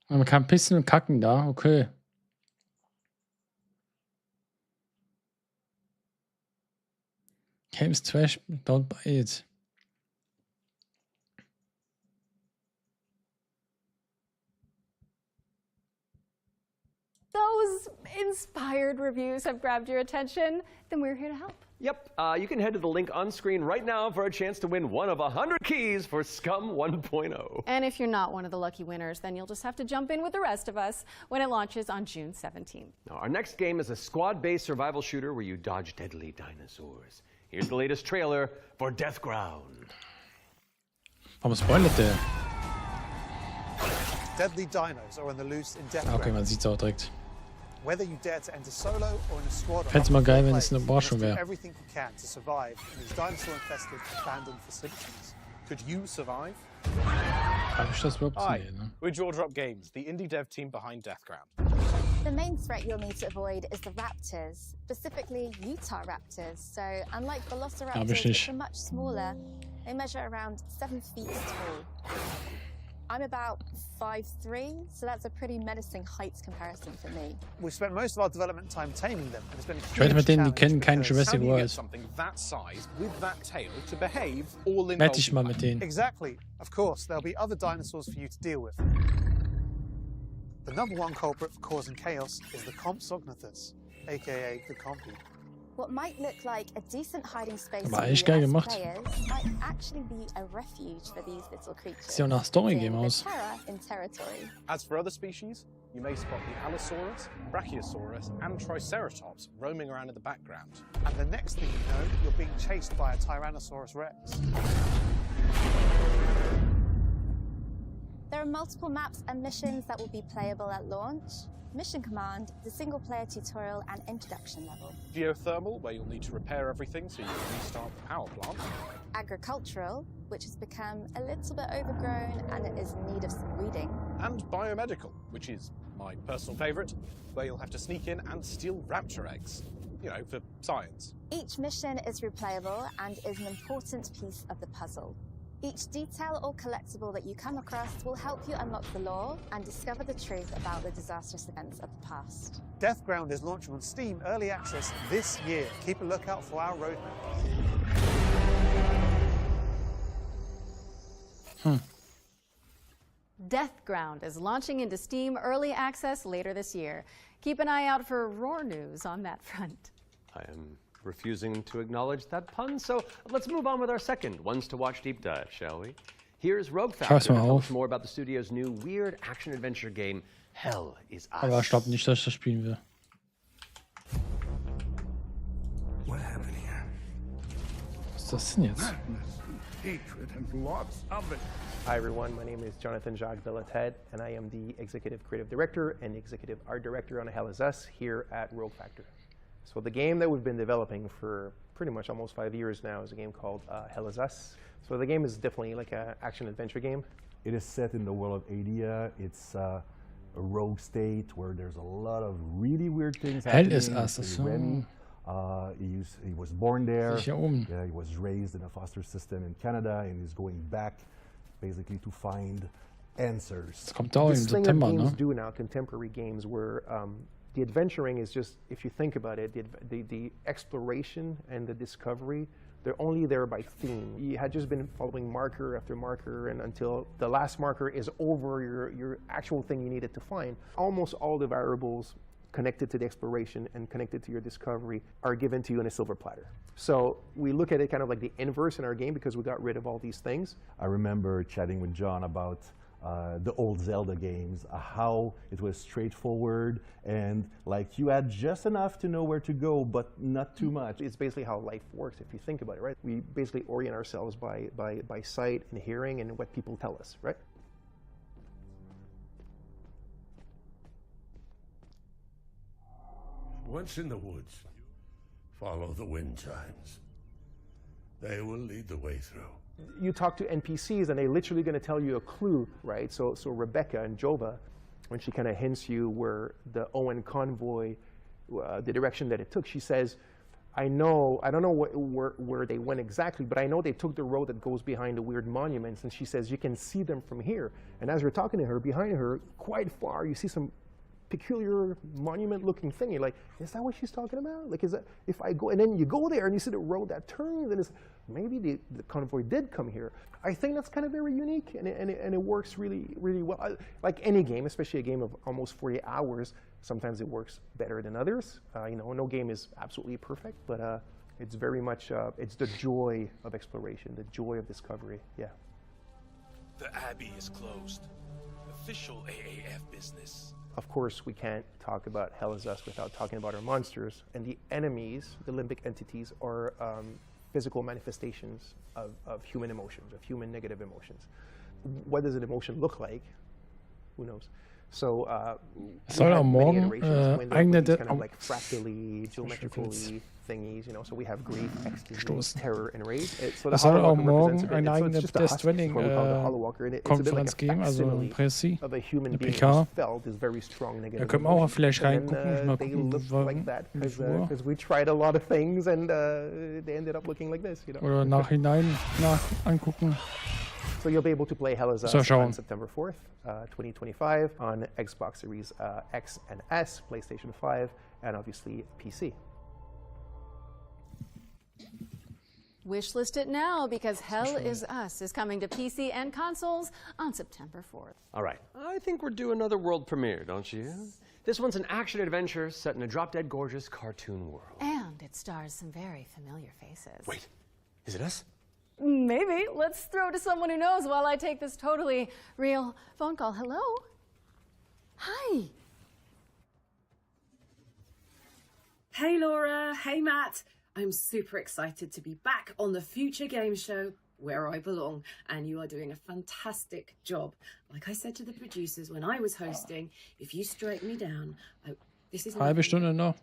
Man kann pissen und kacken da, okay. Games trash, don't buy it. Those inspired reviews have grabbed your attention, then we're here to help. Yep, you can head to the link on screen right now for a chance to win one of 100 keys for Scum 1.0. And if you're not one of the lucky winners, then you'll just have to jump in with the rest of us when it launches on June 17th. Now, our next game is a squad-based survival shooter where you dodge deadly dinosaurs. Here's the latest trailer for Death Ground. Warum spoilert der? Deadly dinos are on the loose in Death Okay, Ground. man sieht's auch direkt. Whether you dare to enter solo or in a squad, Fänd's mal geil, wenn es eine Überraschung do wäre. everything you can to survive in these dinosaur-infested abandoned facilities. Could you survive? Habe ich das überhaupt Hi, gesehen, ne? we're Jaw Drop Games, the indie dev team behind Deathground. The main threat you'll need to avoid is the raptors, specifically Utah raptors. So, unlike velociraptors, ich which nicht. are much smaller, they measure around 7 feet tall. I'm about 5'3", so that's a pretty menacing height comparison for me. We've spent most of our development time taming them, and it's been a Ich wette huge mit denen, die challenge kennen kein because- Jurassic How do you get World. something that size with that tail to behave all in Wette ich mal mit denen. Exactly. Of course, there'll be other dinosaurs for you to deal with. The number one culprit for causing chaos is the Compsognathus, aka the Compy. What might look like a decent hiding space Aber for echt you geil as gemacht. players might actually be a refuge for these little creatures. Sieht auch nach Story-Game The aus. terror in territory. As for other species, you may spot the Allosaurus, Brachiosaurus, and Triceratops roaming around in the background. And the next thing you know, you're being chased by a Tyrannosaurus Rex. There are multiple maps and missions that will be playable at launch. Mission Command, the single-player tutorial and introduction level. Geothermal, where you'll need to repair everything so you can restart the power plant. Agricultural, which has become a little bit overgrown and it is in need of some weeding. And biomedical, which is my personal favourite, where you'll have to sneak in and steal raptor eggs. You know, for science. Each mission is replayable and is an important piece of the puzzle. Each detail or collectible that you come across will help you unlock the lore and discover the truth about the disastrous events of the past. Deathground is launching on Steam Early Access this year. Keep a lookout for our roadmap. Deathground is launching into Steam Early Access later this year. Keep an eye out for roar news on that front. I am refusing to acknowledge that pun, so let's move on with our second Ones to Watch deep dive, shall we? Here's Rogue Factor to tell us more about the studio's new weird action-adventure game, Hell is Us. Aber ich glaube nicht, dass ich das spielen will. What happened here? Was ist das denn jetzt? Hatred and lots of it. Hi everyone, my name is Jonathan Jacques Villatet, and I am the Executive Creative Director and Executive Art Director on Hell is Us here at Rogue Factor. So the game that we've been developing for pretty much almost 5 years now is a game called Hell is Us. So the game is definitely like an action-adventure game. It is set in the world of Adia. It's a rogue state where there's a lot of really weird things Hell happening. is Us, Pretty so- Remy. He was born there. Sich hier oben. Yeah, he was raised in a foster system in Canada, and he's going back basically to find answers. Kommt auch im This thing that September, games ne? do now, contemporary games, where the adventuring is just, if you think about it, the exploration and the discovery, they're only there by theme. You had just been following marker after marker, and until the last marker is over your actual thing you needed to find. Almost all the variables connected to the exploration and connected to your discovery are given to you in a silver platter. So we look at it kind of like the inverse in our game because we got rid of all these things. I remember chatting with John about the old Zelda games, how it was straightforward and like you had just enough to know where to go, but not too much. It's basically how life works if you think about it, right? We basically orient ourselves by sight and hearing and what people tell us, right? Once in the woods, follow the wind chimes. They will lead the way through. You talk to NPCs and they're literally going to tell you a clue, right? So Rebecca and Jova, when she kind of hints you where the Owen convoy, the direction that it took, she says, I don't know where they went exactly, but I know they took the road that goes behind the weird monuments. And she says, you can see them from here. And as you're talking to her, behind her, quite far, you see some peculiar monument-looking thing. You're like, is that what she's talking about? Like, is that if I go, and then you go there and you see the road that turns, and it's maybe the convoy did come here. I think that's kind of very unique, and it works really, really well. Like any game, especially a game of almost 40 hours, sometimes it works better than others. No game is absolutely perfect, but it's very much it's the joy of exploration, the joy of discovery. Yeah. The Abbey is closed. Official AAF business. Of course, we can't talk about Hell is Us without talking about our monsters. And the enemies, the limbic entities, are physical manifestations of human emotions, of human negative emotions. What does an emotion look like? Who knows? So soll we am have many Morgen iterations when they're eigene these kind of like fractally, geometrically thingies, So we have grief, ecstasy, terror, and rage. So the Es soll auch Holowalker morgen represents a bit. eine So it's eigene just a Death husk, Stranding what we call the Holowalker, and it's a bit like Konferenz a geben, also facsimile Pressi, of a human eine being PK. who's felt this very strong Da negative können wir auch mal emotion. vielleicht And then, reingucken, mal they gucken, look like that wie vor. because we tried a lot of things and they ended up looking like this, Oder nachhinein angucken. So you'll be able to play Hell is Us So schauen. on September 4th, 2025 on Xbox Series X and S, PlayStation 5, and obviously PC. Wishlist it now because Hell is Us is coming to PC and consoles on September 4th. All right, I think we're due another world premiere, don't you? This one's an action-adventure set in a drop-dead gorgeous cartoon world. And it stars some very familiar faces. Wait, is it us? Maybe. Let's throw to someone who knows while I take this totally real phone call. Hello? Hi. Hey Laura, hey Matt. I'm super excited to be back on the Future Game Show where I belong, and you are doing a fantastic job. Like I said to the producers when I was hosting, if you strike me down, this is Halbe Stunde noch.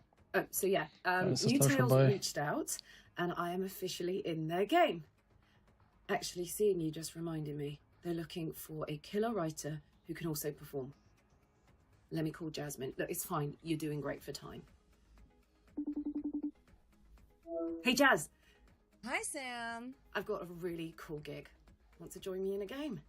so yeah, ist das New gleich Tales vorbei. reached out, and I am officially in their game. Actually, seeing you just reminded me, they're looking for a killer writer who can also perform. Let me call Jasmine. Look, it's fine. You're doing great for time. Hey, Jazz. Hi, Sam. I've got a really cool gig. Want to join me in a game?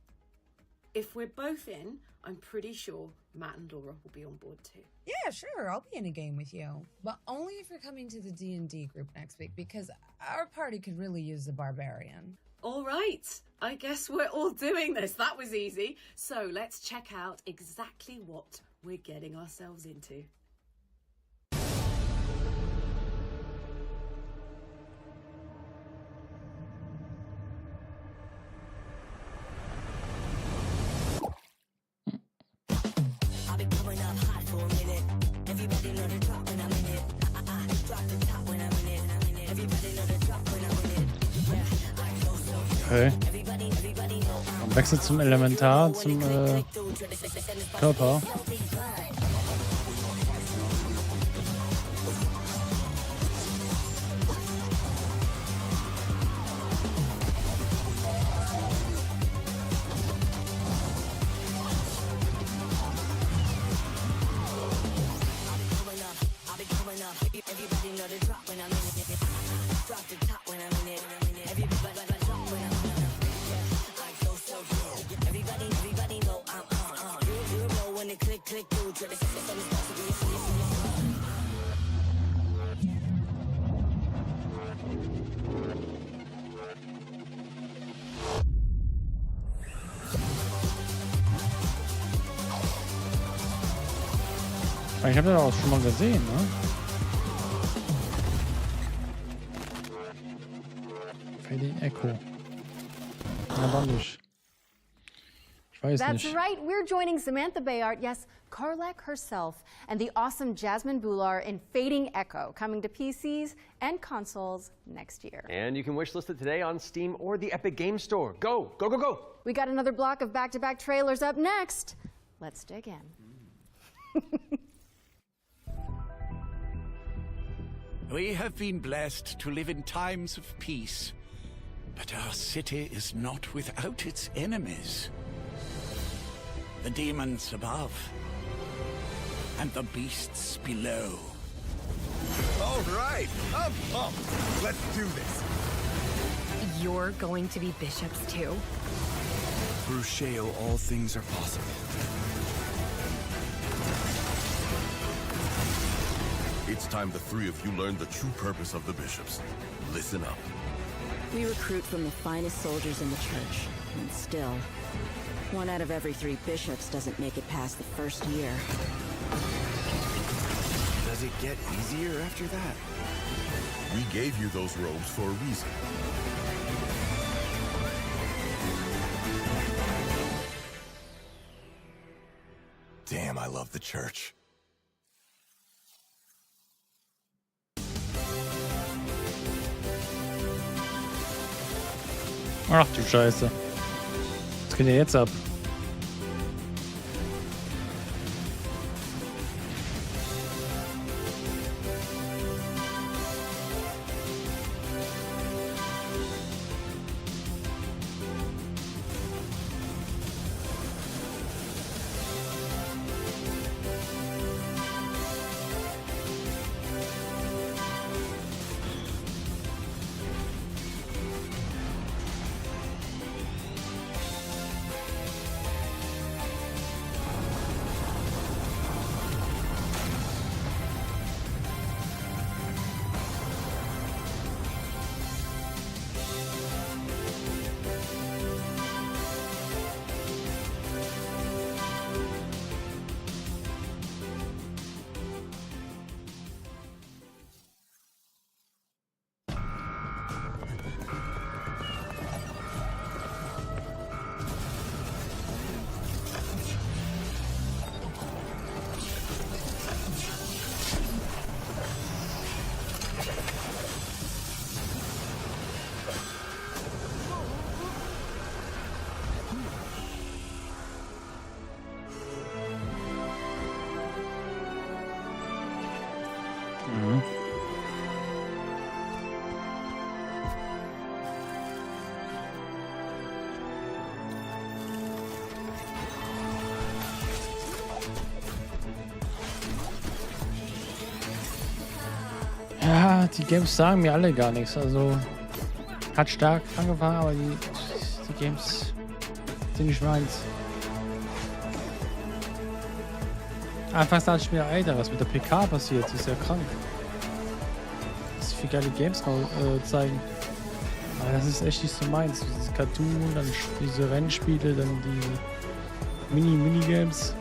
If we're both in, I'm pretty sure Matt and Laura will be on board too. Yeah, sure. I'll be in a game with you. But only if you're coming to the D&D group next week, because our party could really use a barbarian. All right. I guess we're all doing this. That was easy. So let's check out exactly what we're getting ourselves into. Okay. Dann wechselt zum Elementar, zum Körper. Ich habe das auch schon mal gesehen, ne? Fading Echo. Na doch nicht. Ich weiß That's nicht. right, we're joining Samantha Bayard, yes, Karlak herself, and the awesome Jasmine Bular in Fading Echo, coming to PCs and consoles next year. And you can wishlist it today on Steam or the Epic Games Store. Go, go, go, go! We got another block of back-to-back trailers up next. Let's dig in. We have been blessed to live in times of peace, but our city is not without its enemies. The demons above, and the beasts below. All right, I'm pumped. Let's do this. You're going to be bishops too? Through Sheo, all things are possible. It's time the three of you learn the true purpose of the bishops. Listen up. We recruit from the finest soldiers in the church, and still, 1 out of every 3 bishops doesn't make it past the first year. Does it get easier after that? We gave you those robes for a reason. Damn, I love the church. Ach du Scheiße. Was geht denn jetzt ab? Mhm. Ja, die Games sagen mir alle gar nichts. Also hat stark angefangen, aber die Games sind nicht meins. Anfangs dachte ich mir, Alter, was mit der PK passiert, die ist ja krank. Dass sie viel geile Games zeigen. Aber das ist echt nicht so meins. Dieses Cartoon, dann diese Rennspiele, dann die Minigames.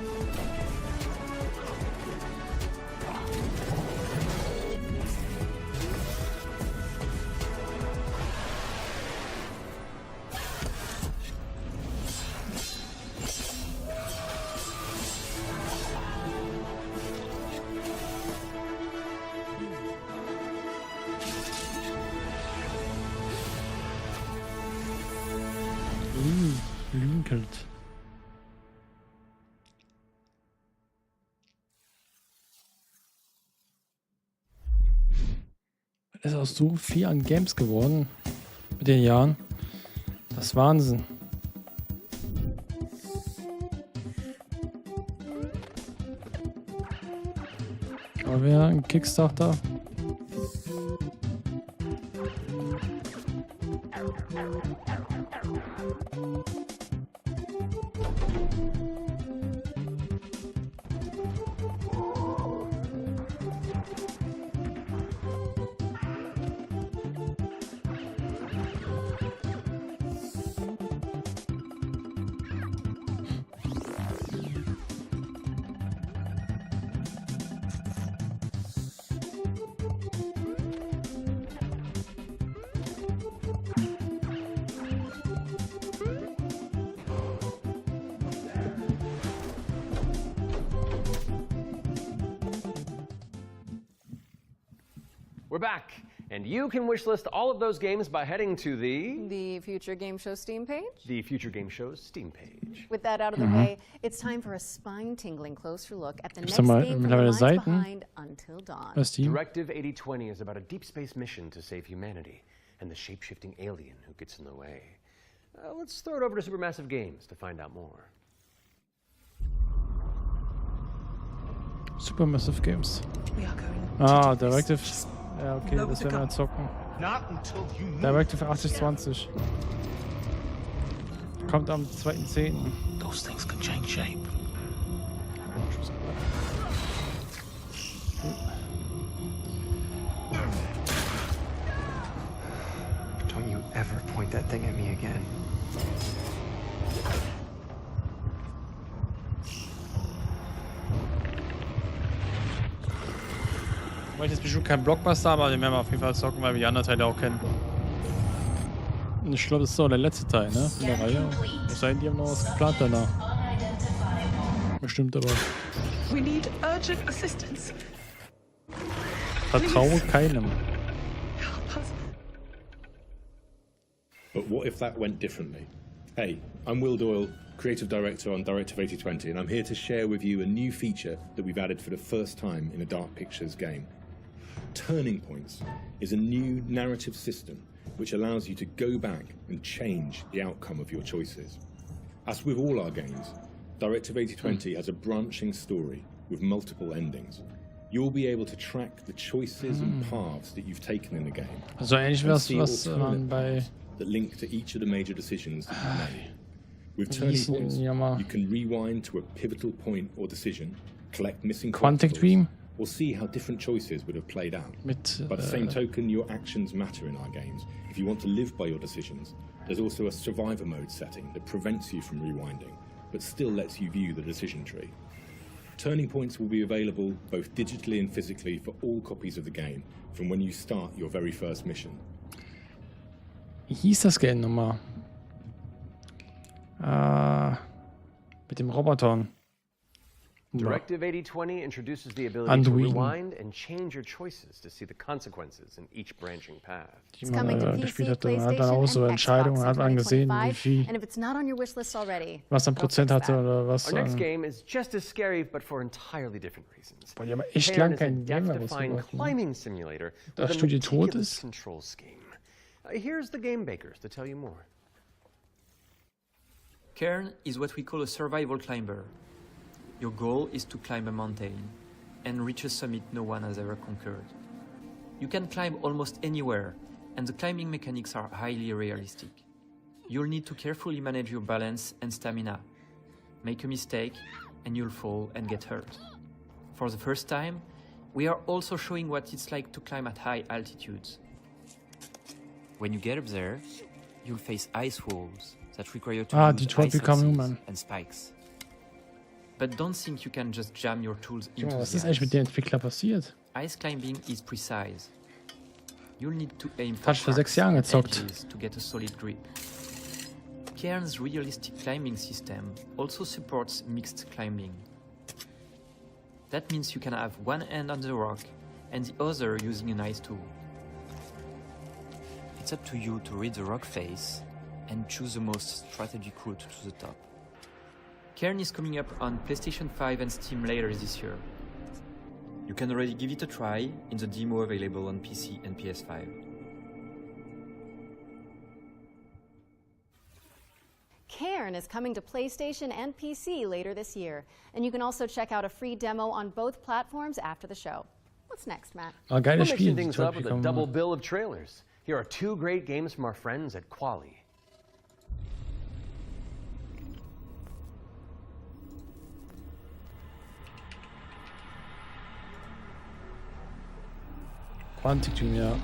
Blinkelt. Es ist auch so viel an Games geworden mit den Jahren. Das ist Wahnsinn. Aber wir haben einen Kickstarter. We're back, and you can wishlist all of those games by heading to the Future Game Show Steam page. The Future Game Show's Steam page. With that out of the way, it's time for a spine-tingling closer look at the next mal game from the lines Seiten? behind Until Dawn. Das Team. Directive 8020 is about a deep space mission to save humanity and the shape-shifting alien who gets in the way. Let's throw it over to Supermassive Games to find out more. Supermassive Games. We are going Directive. Ja, okay, das werden wir zocken. Directive 8020. Kommt am 2.10. Those things can change shape. Don't you ever point that thing at me again. Weil jetzt bestimmt kein Blockbuster, aber den werden wir auf jeden Fall zocken, weil wir die anderen Teile auch kennen. Und ich glaube, das ist auch der letzte Teil, ne? In der Reihe. Es sei denn, die haben noch was geplant danach. Bestimmt aber. We need urgent assistance. Vertraue keinem. But what if that went differently? Hey, I'm Will Doyle, Creative Director on Directive 8020, and I'm here to share with you a new feature that we've added for the first time in a Dark Pictures game. Turning Points is a new narrative system which allows you to go back and change the outcome of your choices. As with all our games, Directive 8020 has a branching story with multiple endings. You'll be able to track the choices and paths that you've taken in the game. Also ähnlich wie was man bei that link to each of the major decisions that you made. With Turning Points, you can rewind to a pivotal point or decision, collect missing Quantic Dream, or see how different choices would have played out. By the same token, your actions matter in our games. If you want to live by your decisions, there's also a survivor mode setting that prevents you from rewinding, but still lets you view the decision tree. Turning Points will be available both digitally and physically for all copies of the game from when you start your very first mission. Wie hieß das Game nochmal? Mit dem Robotern. Directive 8020 introduces the ability to rewind and change your choices to see the consequences in each branching path. Die man gespielt hat, man hat dann auch so Entscheidungen, hat man gesehen, wie viel, was an Prozent hatte oder was. Our next game is just as scary, but for entirely different reasons. Boah, die haben echt lang kein Game mehr rausgebracht. Climbing simulator Da Studie tot ist. Control scheme. Here's the game bakers to tell you more. Cairn is what we call a survival climber. Your goal is to climb a mountain and reach a summit no one has ever conquered. You can climb almost anywhere, and the climbing mechanics are highly realistic. You'll need to carefully manage your balance and stamina. Make a mistake, and you'll fall and get hurt. For the first time, we are also showing what it's like to climb at high altitudes. When you get up there, you'll face ice walls that require you to use Detroit ice Become axes Human. and spikes. But don't think you can just jam your tools into Was the ist eigentlich mit ice. den Entwicklern passiert? Ice climbing is precise. You'll need to aim for Fast vor 6 cracks Jahren and gezockt. edges to get a solid grip. Cairn's realistic climbing system also supports mixed climbing. That means you can have one hand on the rock and the other using an ice tool. It's up to you to read the rock face and choose the most strategic route to the top. Cairn is coming up on PlayStation 5 and Steam later this year. You can already give it a try in the demo available on PC and PS5. Cairn is coming to PlayStation and PC later this year, and you can also check out a free demo on both platforms after the show. What's next, Matt? Geiles We're Spiel. mixing things Detroit up with a Become double Human. bill of trailers. Here are two great games from our friends at Quali. Quantic Dream, ja.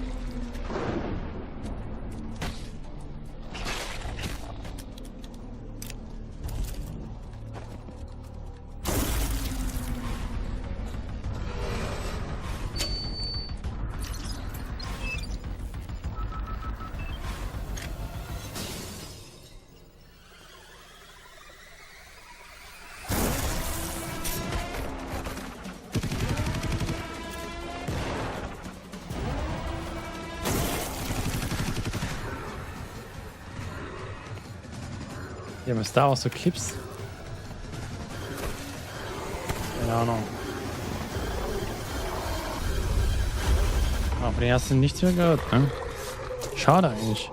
Ja, was da auch so Clips? Keine Ahnung. Aber den hast du nichts mehr gehört, ne? Schade eigentlich.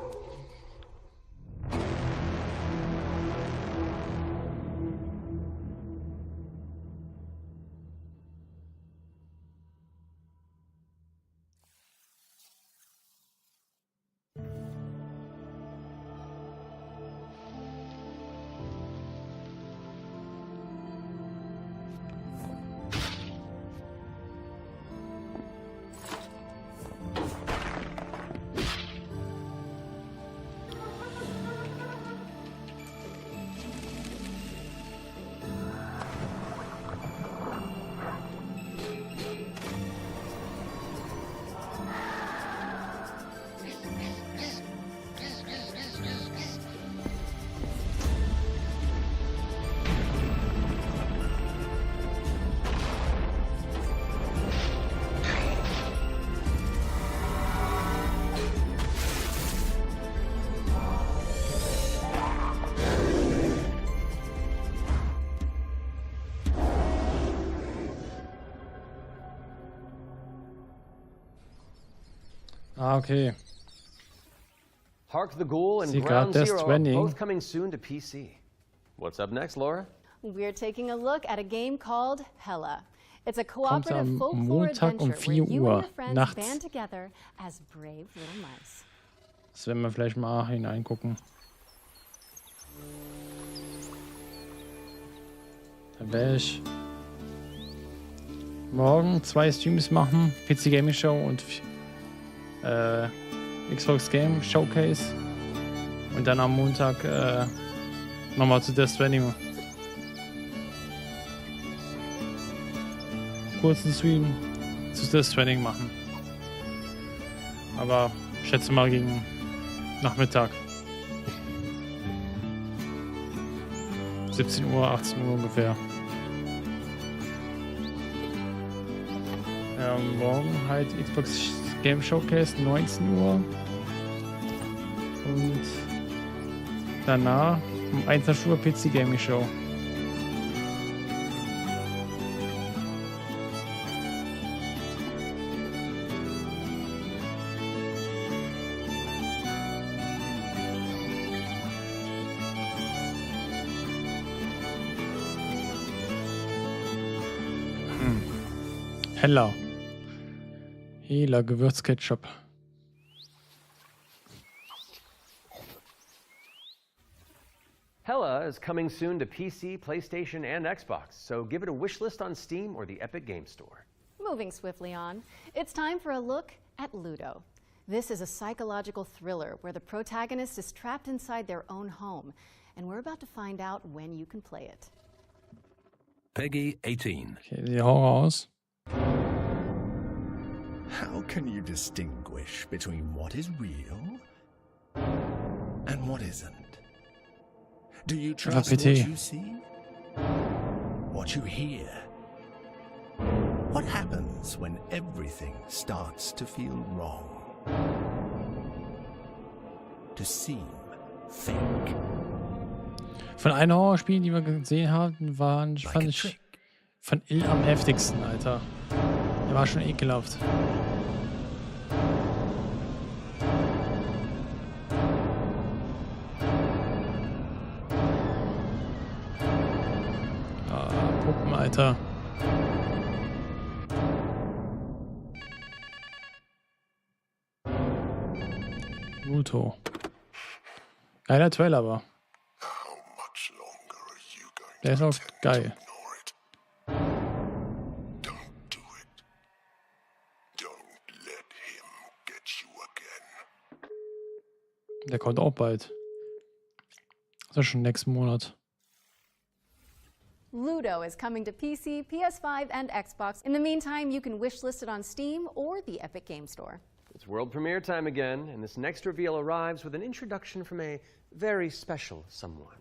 Ah, okay. Hark the Ghoul and Sie Ground got Death Zero are Stranding. both coming soon to PC. What's up next, Laura? We're taking a look at a game called Hella. It's a Kommt cooperative am folklore Montag adventure um where 4 you and Uhr your friends nachts. band together as brave little mice. Das werden wir vielleicht mal hineingucken. Da werde ich morgen 2 Streams machen. PC Gaming Show und Xbox Game Showcase. Und dann am Montag nochmal zu Death Stranding. Kurzen Stream zu Death Stranding machen. Aber ich schätze mal gegen Nachmittag. 17 Uhr, 18 Uhr ungefähr. Morgen halt Xbox Game Showcase 19 Uhr. Und danach um 21 Uhr PC Gaming Show. Hella. Hela Gewürzketchup. Hella is coming soon to PC, PlayStation, and Xbox, so give it a wish list on Steam or the Epic Game Store. Moving swiftly on, it's time for a look at Ludo. This is a psychological thriller where the protagonist is trapped inside their own home, and we're about to find out when you can play it. Peggy 18. Okay, die Horror aus. How can you distinguish between what is real and what isn't? Do you trust what you see? What you hear? What happens when everything starts to feel wrong? To seem fake? Von allen Horrorspielen, die wir gesehen haben, fand ich von Ill am heftigsten, Alter. Der war schon ekelhaft. Puppen, Alter. Ruto. Geiler Trailer aber. Der ist auch geil. Der kommt auch bald. Das ist schon nächsten Monat. Ludo is coming to PC, PS5, and Xbox. In the meantime, you can wishlist it on Steam or the Epic Game Store. It's world premiere time again, and this next reveal arrives with an introduction from a very special someone.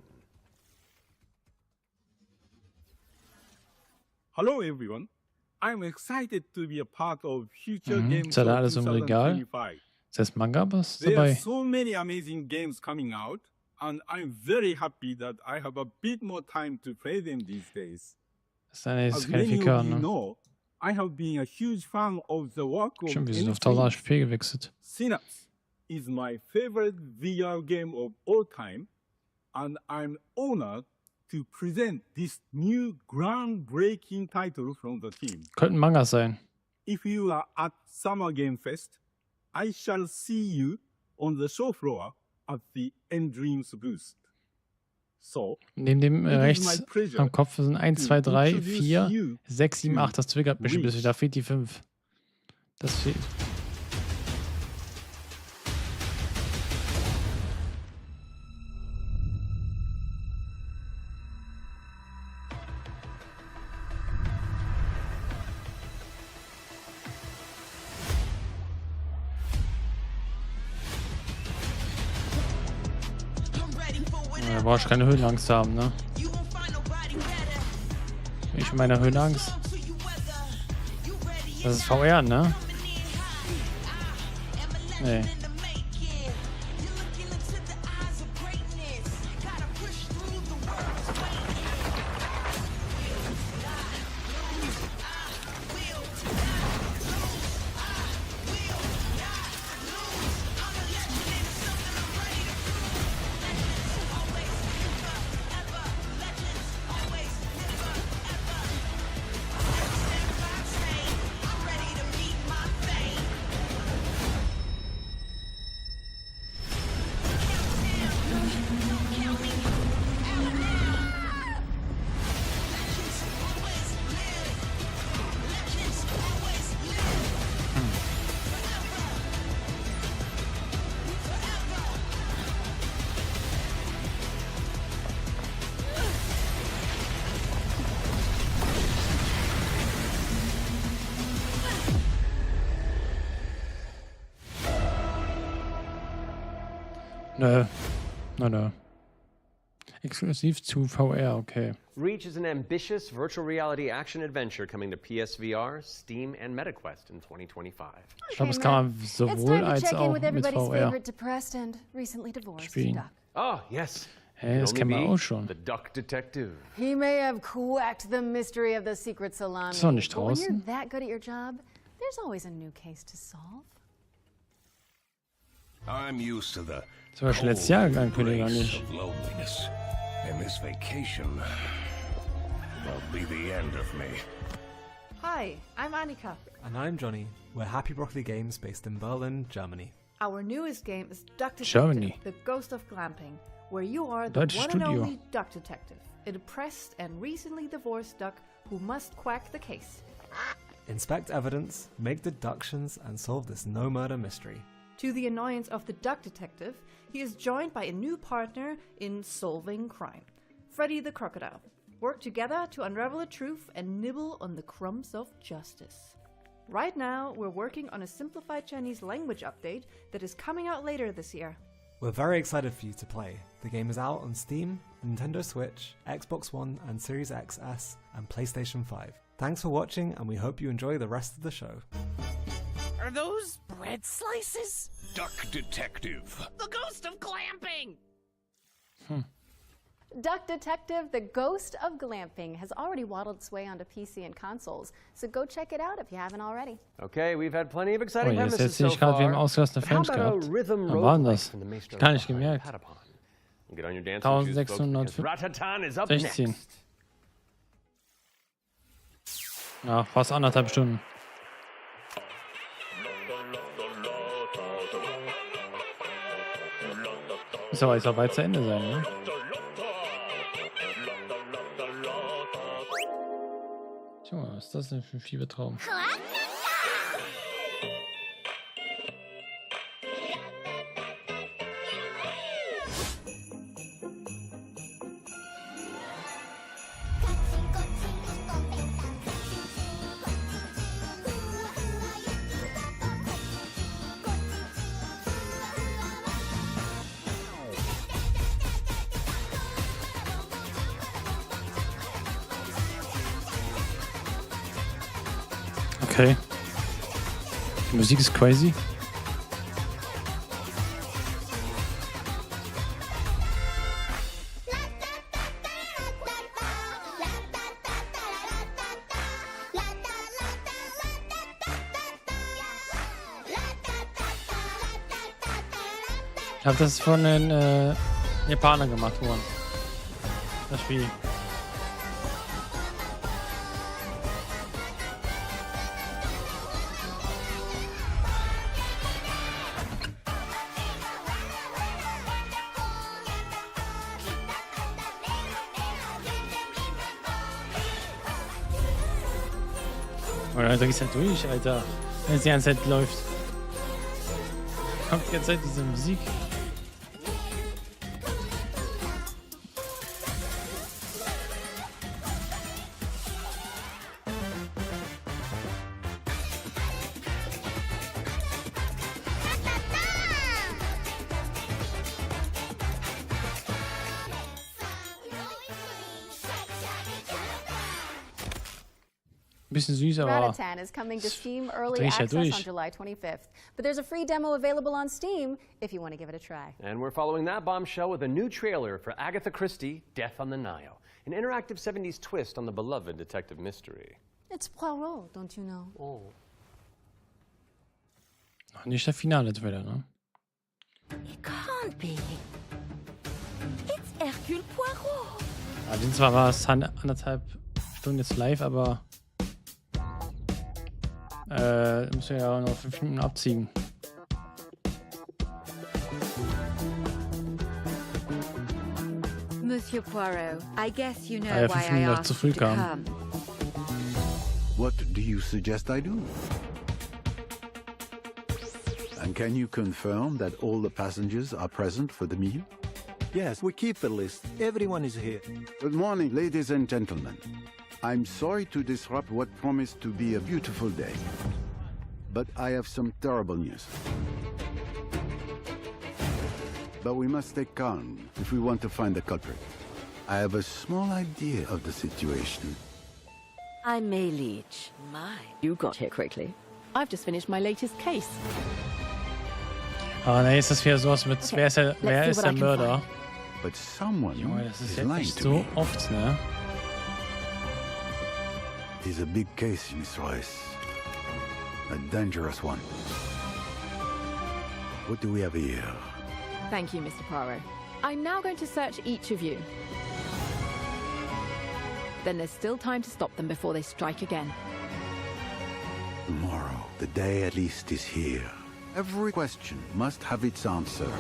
Hello everyone. I'm excited to be a part of Future Game Ist da Show alles im Regal? 2025. Ist das Manga was There dabei? are so many amazing games coming out. and I'm very happy that I have a bit more time to play them these days. Das ist eine As many of Disqualifikation, you ne? know, I have been a huge fan of the work of Stimmt, wir sind auf 1000 HP gewechselt. Synapse is my favorite VR game of all time, and I'm honored to present this new groundbreaking title from the team. Könnten Mangas sein. If you are at Summer Game Fest, I shall see you on the show floor at the Endreams booth. So, Neben dem it is rechts my pleasure am Kopf sind 1, 2, 3, introduce 4, you 6, 7, 8. Das triggert mich ein bisschen. Reach. Da fehlt die 5. Das fehlt. Da brauchst du keine Höhenangst haben, ne? Ich meine Höhenangst. Das ist VR, ne? Nee. Nö. Nö. Exklusiv zu VR, okay. Reach is an ambitious virtual reality action adventure coming to PSVR, Steam, and MetaQuest in 2025. Ich glaube, es kann man sowohl als auch mit VR spielen. Oh, yes. Hey, das kennen wir auch schon. The Duck Detective. He may have cracked the mystery of the secret salami. Ist doch nicht But when draußen. you're that good at your job, there's always a new case to solve. I'm used to the Zum Beispiel letztes Jahr angekündigt, oder nicht? of loneliness, and this vacation will be the end of me. Hi, I'm Annika. And I'm Johnny. We're Happy Broccoli Games based in Berlin, Germany. Our newest game is Duck Detective, Germany. The Ghost of Glamping, where you are the Deutsch one Studio. and only duck detective, a depressed and recently divorced duck who must quack the case. Inspect evidence, make deductions, and solve this no-murder mystery. To the annoyance of the duck detective, he is joined by a new partner in solving crime, Freddy the Crocodile. Work together to unravel the truth and nibble on the crumbs of justice. Right now, we're working on a simplified Chinese language update that is coming out later this year. We're very excited for you to play. The game is out on Steam, Nintendo Switch, Xbox One and Series XS, and PlayStation 5. Thanks for watching, and we hope you enjoy the rest of the show. Are those bread slices? Duck Detective. The Ghost of Glamping! Duck Detective, The Ghost of Glamping has already waddled its way onto PC and consoles, so go check it out if you haven't already. Okay, we've had plenty of exciting Oh, jetzt premises sehe so ich gerade, wir haben far. ausgelassene But how Frames about a gehabt. rhythm Wann war denn roguelike das? from the maestro Gar nicht behind gemerkt. Patapon? Get on your dancing shoes, folks, because 1616. Ratatan is up next. Ja, fast 1,5 Stunden. Muss aber jetzt auch bald zu Ende sein, ne? Tja, was ist das denn für ein Fiebertraum? Okay. Die Musik ist crazy. Ich glaube, das ist von den Japanern gemacht worden. Das Spiel. Oder da gehst du halt durch, Alter. Wenn es die ganze Zeit läuft. Kommt die ganze Zeit diese Musik. Bisschen süß, aber Ratatan is coming to Steam early access on July 25th. But there's a free demo available on Steam if you want to give it a try. And we're following that bombshell with a new trailer for Agatha Christie, Death on the Nile. An interactive 70s twist on the beloved detective mystery. It's Poirot, don't you know? Oh. noch nicht der finale Trailer, ne? It can't be. It's Hercule Poirot. Ja, den zwar war es 1,5 Stunden jetzt live, aber müssen wir ja noch 5 Minuten abziehen. Monsieur Poirot, I guess you know Ah ja, why 5 I Minuten zu asked früh you to kam. come. What do you suggest I do? And can you confirm that all the passengers are present for the meal? Yes, we keep the list. Everyone is here. Good morning, ladies and gentlemen. I'm sorry to disrupt what promised to be a beautiful day, but I have some terrible news. But we must stay calm if we want to find the culprit. I have a small idea of the situation. I'm May Leach. My, you got here quickly. I've just finished my latest case. Aber ne, ist das wieder sowas mit, wer ist der Mörder? But someone Junge, das ist ja lying echt to so me. oft, ne? It's a big case, Miss Royce. A dangerous one. What do we have here? Thank you, Mr. Poirot. I'm now going to search each of you. Then there's still time to stop them before they strike again. Tomorrow, the day at least is here. Every question must have its answer.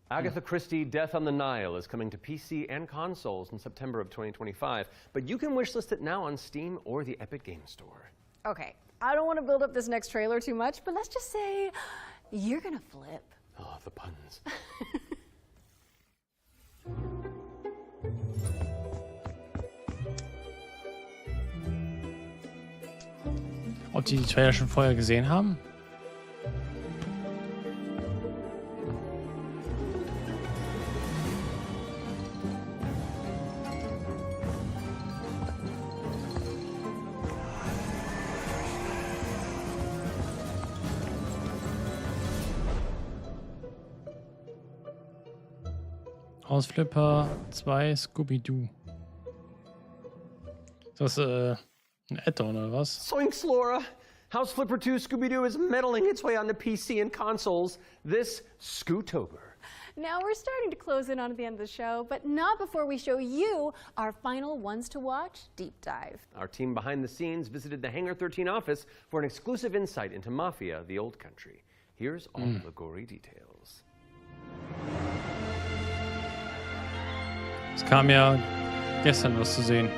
Agatha Christie, Death on the Nile is coming to PC and consoles in September of 2025, but you can wishlist it now on Steam or the Epic Game Store. Okay, I don't want to build up this next trailer too much, but let's just say you're gonna flip. Oh, the puns. Ob die Trailer schon vorher gesehen haben? Hausflipper 2 Scooby-Doo. Ist das ein Add-on oder was? Zoinks, Laura! House Flipper 2 Scooby-Doo is meddling its way onto PC and consoles this Scootober. Now we're starting to close in on the end of the show, but not before we show you our final ones to watch deep dive. Our team behind the scenes visited the Hangar 13 office for an exclusive insight into Mafia, the Old Country. Here's all the gory details. Es kam ja gestern was zu sehen.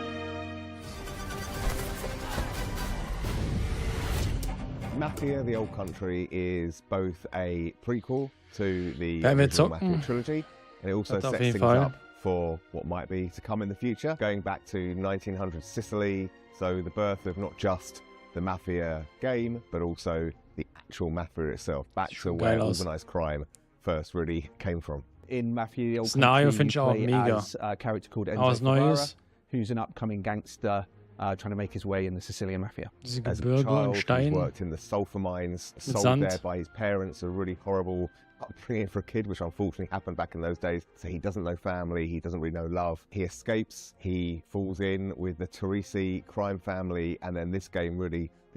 Mafia, the Old Country is both a prequel to the Werden wir original zocken? Mafia trilogy, and it also Das auf sets jeden things Fall. up for what might be to come in the future, going back to 1900 Sicily, so the birth of not just the Mafia game, but also the actual Mafia itself, back to where geil aus. organised crime first really came from. In Mafia, the Old Szenario Country, finde ich you auch play mega. as a character called Was Enzo Ferrara, Neues. who's an upcoming gangster trying to make his way in the Sicilian mafia. Diese As a Gebirge und child, he's Stein worked in the sulfur mines, mit sold Sand. there by his parents, a really horrible upbringing for a kid, which unfortunately happened back in those days. So he doesn't know family, he doesn't really know love. He escapes, he falls in with the Teresi crime family, and then this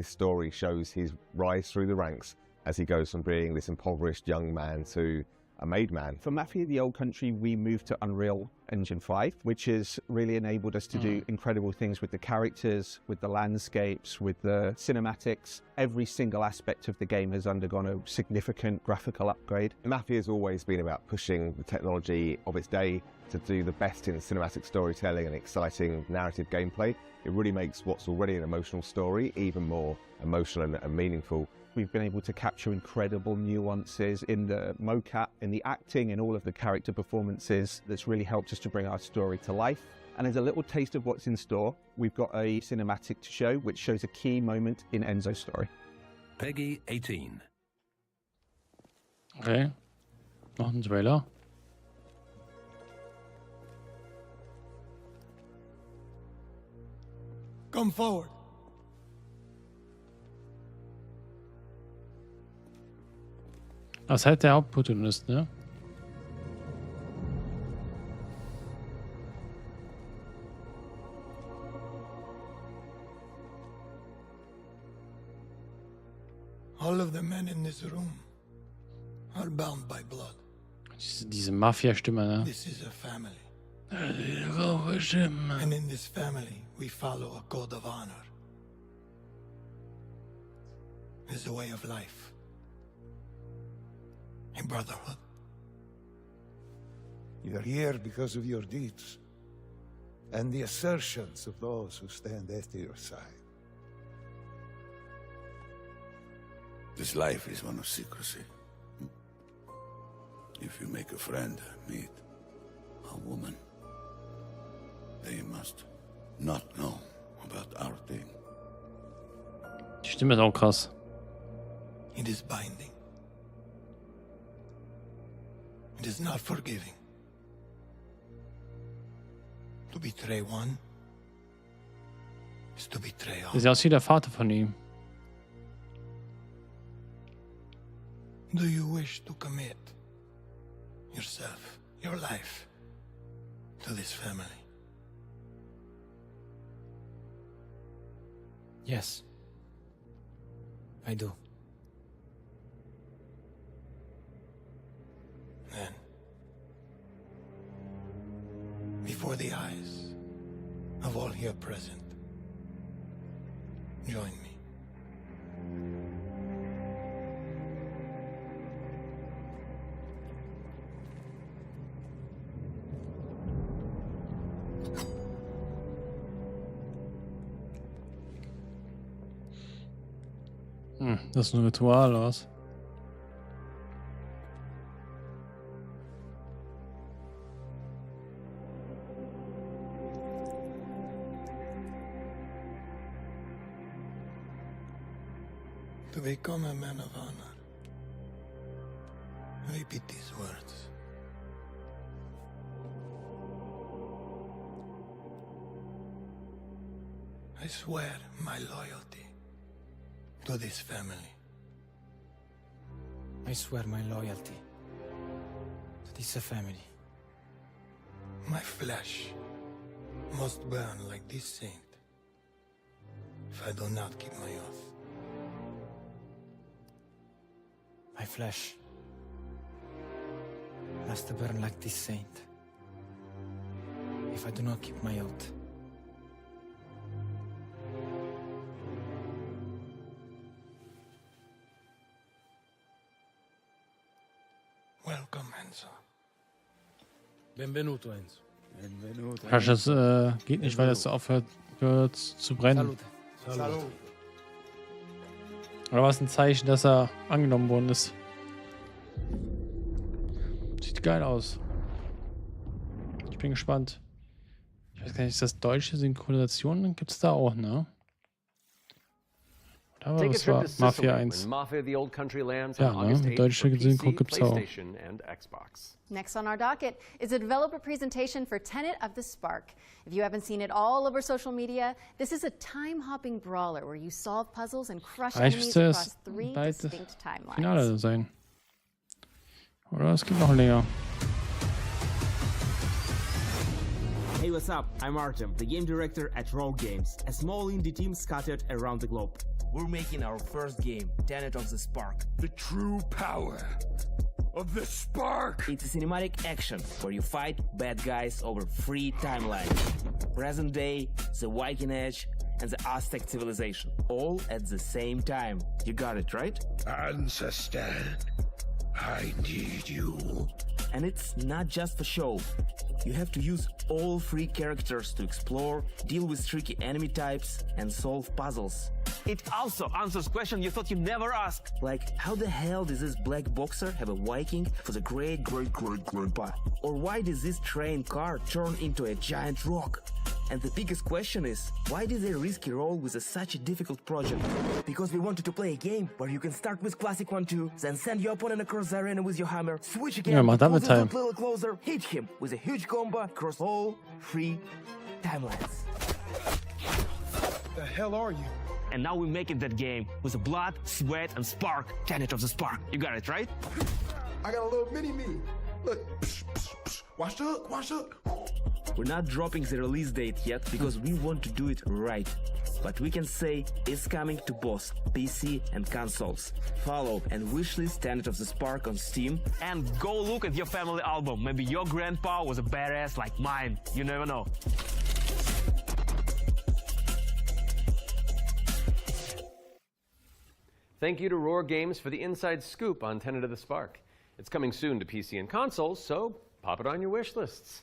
story shows his rise through the ranks as he goes from being this impoverished young man to a made man. For Mafia: The Old Country, we moved to Unreal Engine 5, which has really enabled us to do incredible things with the characters, with the landscapes, with the cinematics. Every single aspect of the game has undergone a significant graphical upgrade. Mafia has always been about pushing the technology of its day to do the best in cinematic storytelling and exciting narrative gameplay. It really makes what's already an emotional story even more emotional and meaningful. We've been able to capture incredible nuances in the mocap, in the acting, in all of the character performances. That's really helped us to bring our story to life. And as a little taste of what's in store, we've got a cinematic to show, which shows a key moment in Enzo's story. Peggy 18. Okay. Noch ein Trailer. Come forward. Das ist halt der Hauptprotagonist, ne? All of the men in this room are bound by blood. Diese Mafia-Stimme, ne? This is a family. And in this family, we follow a code of honor. It's a way of life. A brotherhood. You're here because of your deeds and the assertions of those who stand at your side. This life is one of secrecy. If you make a friend, meet a woman, they must not know about our thing. Die Stimme ist auch krass. It is binding. It is not forgiving. To betray one is to betray all. Sieht aus wie der Vater von ihm. Do you wish to commit yourself, your life, to this family? Yes, I do. Then, before the eyes of all here present, join me. Das ist ein Ritual aus. To become a man of honor, repeat these words. I swear my loyalty to this family. I swear my loyalty to this family. My flesh must burn like this saint if I do not keep my oath. My flesh must burn like this saint if I do not keep my oath. Welcome, Enzo. Benvenuto, Enzo. Benvenuto. Das geht nicht, weil es aufhört zu brennen. Salute. Oder war es ein Zeichen, dass er angenommen worden ist? Sieht geil aus. Ich bin gespannt. Ich weiß gar nicht, ist das deutsche Synchronisation? Gibt es da auch, ne? Aber Take a das trip war to Sicily Mafia when 1. Mafia the Old Country lands Ja, on ne? August Mit 8th deutscher for Synchro PC, gibt's auch. PlayStation, and Xbox. Next on our docket is a developer presentation for Tenet of the Spark. If you haven't seen it all over social media, this is a time-hopping brawler where you solve puzzles and crush enemies Reicht across es 3 bald distinct timelines. Finale sein? Oder es gibt noch länger. Hey, what's up? I'm Artem, the game director at Rogue Games, a small indie team scattered around the globe. We're making our first game, Tenet of the Spark. The true power of the spark! It's a cinematic action where you fight bad guys over 3 timelines. Present day, the Viking Age, and the Aztec civilization, all at the same time. You got it, right? Ancestor, I need you. And it's not just for show. You have to use all 3 characters to explore, deal with tricky enemy types, and solve puzzles. It also answers questions you thought you'd never ask. Like, how the hell does this black boxer have a Viking for the great-great-great-grandpa? Or why does this train car turn into a giant rock? And the biggest question is, why did they risk a role with such a difficult project? Because we wanted to play a game where you can start with classic 1-2, then send your opponent across the arena with your hammer, switch again, Ja, mach pull damit this Time. a little closer, hit him with a huge combo across all 3 timelines. The hell are you? And now we're making that game with the blood, sweat, and spark. Tenet of the Spark. You got it, right? I got a little mini-me. Look, watch the hook, watch the hook. We're not dropping the release date yet because we want to do it right. But we can say it's coming to both PC and consoles. Follow and wishlist Tenet of the Spark on Steam. And go look at your family album. Maybe your grandpa was a badass like mine. You never know. Thank you to Roar Games for the inside scoop on Tenet of the Spark. It's coming soon to PC and consoles, so pop it on your wish lists.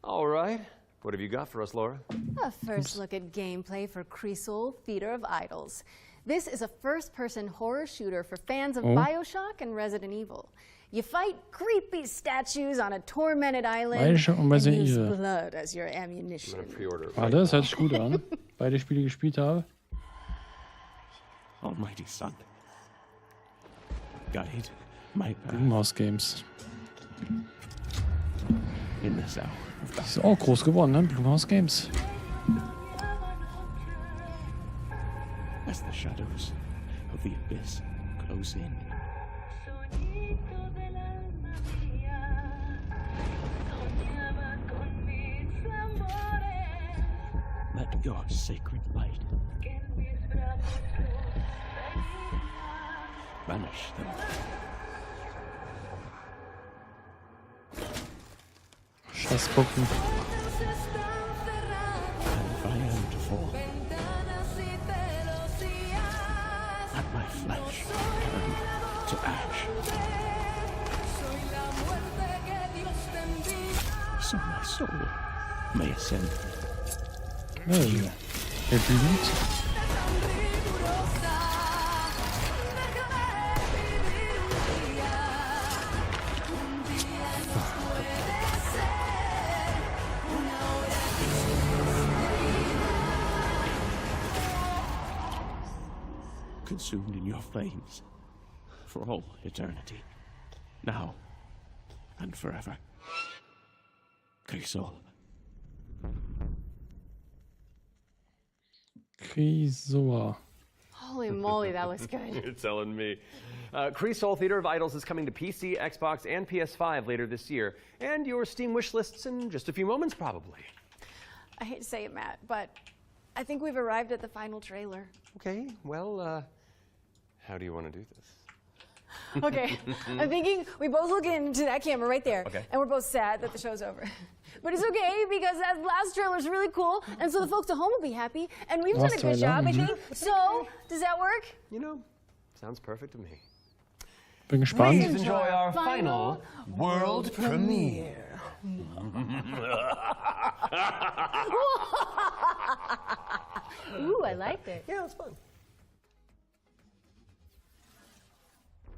All right, what have you got for us, Laura? A first look at gameplay for Cresol, Theater of Idols. This is a first-person horror shooter for fans of BioShock and Resident Evil. You fight creepy statues on a tormented island BioShock und and Resident use Evil. blood as your ammunition. Das hört sich gut an. Beide Spiele gespielt habe. Almighty Son, guide my path Blumhouse Games. in this hour of Die ist auch groß geworden, ne? Blumhouse Games. as the shadows of the abyss close in. Let your sacred light banish them. Scheiß gucken. And if I am to fall, let my flesh turn to ash, so my soul may ascend. Hey, der Blut. Consumed in your flames for all eternity, now and forever. Cresol. Cresol. Holy moly, that was good. You're telling me. Cresol Theater of Idols is coming to PC, Xbox, and PS5 later this year, and your Steam wish lists in just a few moments, probably. I hate to say it, Matt, but I think we've arrived at the final trailer. Okay, well, how do you want to do this? Okay, I'm thinking we both look into that camera right there, Okay. and we're both sad that the show's over. But it's okay because that last trailer is really cool, and so the folks at home will be happy, and we've done a Last good trailer, job, I think. So, does that work? You know, sounds perfect to me. Bin gespannt. Please enjoy our final world premiere. Ooh, I liked it. Yeah, it's fun.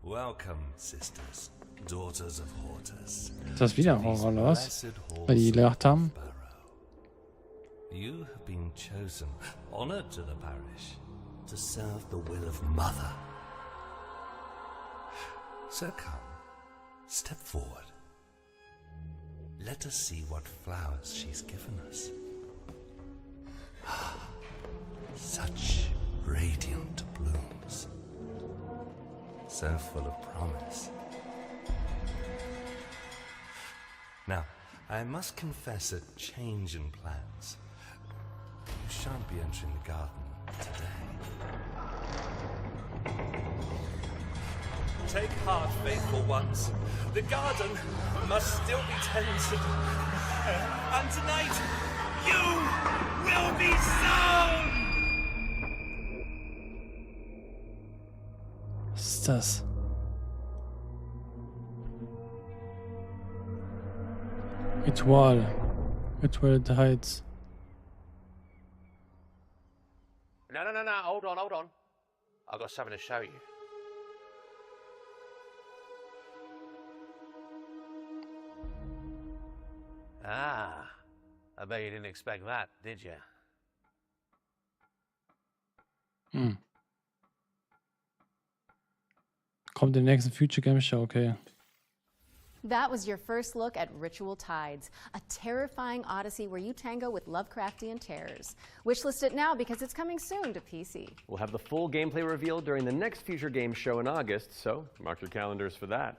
Welcome, sisters, daughters of Hortus. Ist das wieder Horror oder was? Weil die gelacht haben. You have been chosen, honored to the parish, to serve the will of Mother. So come, step forward. Let us see what flowers she's given us. Such radiant blooms, so full of promise. Now, I must confess a change in plans. You shan't be entering the garden today. Take heart, faithful ones. The garden must still be tended. And tonight, you will be sown! Was ist das? Ritual. Ritual Heights. No, hold on. I've got something to show you. Ah, I bet you didn't expect that, did you? Kommt in der nächsten Future Game Show, okay. That was your first look at Ritual Tides, a terrifying odyssey where you tango with Lovecraftian terrors. Wishlist it now because it's coming soon to PC. We'll have the full gameplay revealed during the next Future Game Show in August, so mark your calendars for that.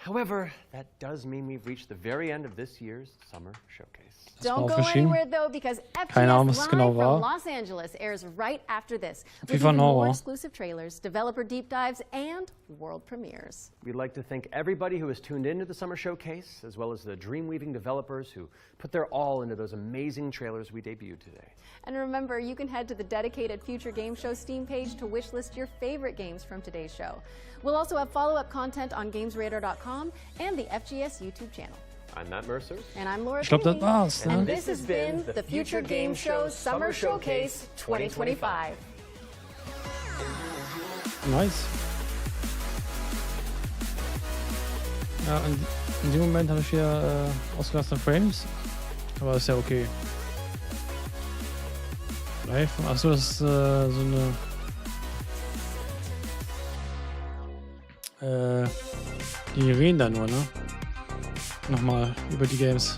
However, that does mean we've reached the very end of this year's Summer Showcase. Don't go anywhere though, because FGS Live from Los Angeles airs right after this, with even more exclusive trailers, developer deep dives, and world premieres. We'd like to thank everybody who has tuned into the Summer Showcase, as well as the Dreamweaving developers who put their all into those amazing trailers we debuted today. And remember, you can head to the dedicated Future Game Show Steam page to wishlist your favorite games from today's show. We'll also have follow-up content on GamesRadar.com and the FGS YouTube channel. I'm Matt Mercer. And I'm Laura Ich glaube, das Kinney. war's. And this has been the Future Game Show Summer Showcase 2025. Nice. Ja, in dem Moment habe ich hier ausgelassene Frames. Aber ist ja okay. Live. Achso, das ist so eine. Die reden da nur, ne? Nochmal über die Games.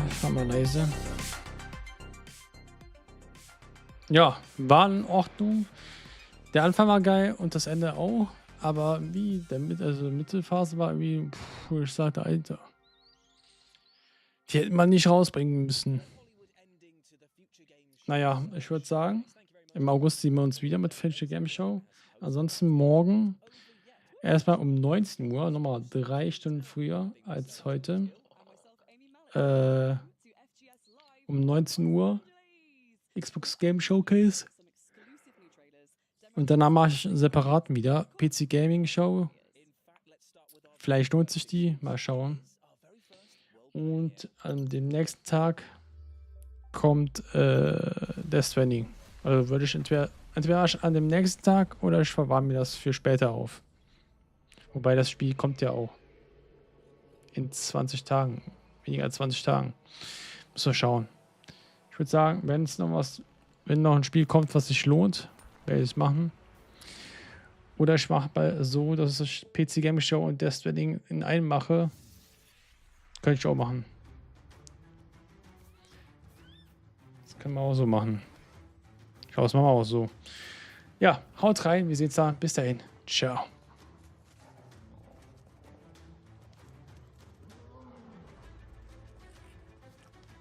Ich mach mal leise. Ja, war in Ordnung. Der Anfang war geil und das Ende auch. Aber wie der Mittelphase war irgendwie, wo ich sagte, Alter. Die hätte man nicht rausbringen müssen. Naja, ich würde sagen, im August sehen wir uns wieder mit Future Game Show. Ansonsten morgen erstmal um 19 Uhr, nochmal 3 Stunden früher als heute. Um 19 Uhr Xbox Game Showcase. Und danach mache ich separat wieder PC Gaming Show. Vielleicht lohnt sich die, mal schauen. Und an dem nächsten Tag kommt Death Stranding. Also würde ich entweder an dem nächsten Tag oder ich verwahre mir das für später auf. Wobei das Spiel kommt ja auch in 20 Tagen. Weniger als 20 Tagen. Müssen wir schauen. Ich würde sagen, wenn noch ein Spiel kommt, was sich lohnt, werde ich es machen. Oder ich mache so, dass ich PC Game Show und Death Stranding in einem mache. Könnte ich auch machen. Das können wir auch so machen. Ich glaube, das machen wir auch so. Ja, haut rein. Wir sehen uns dann. Bis dahin. Ciao.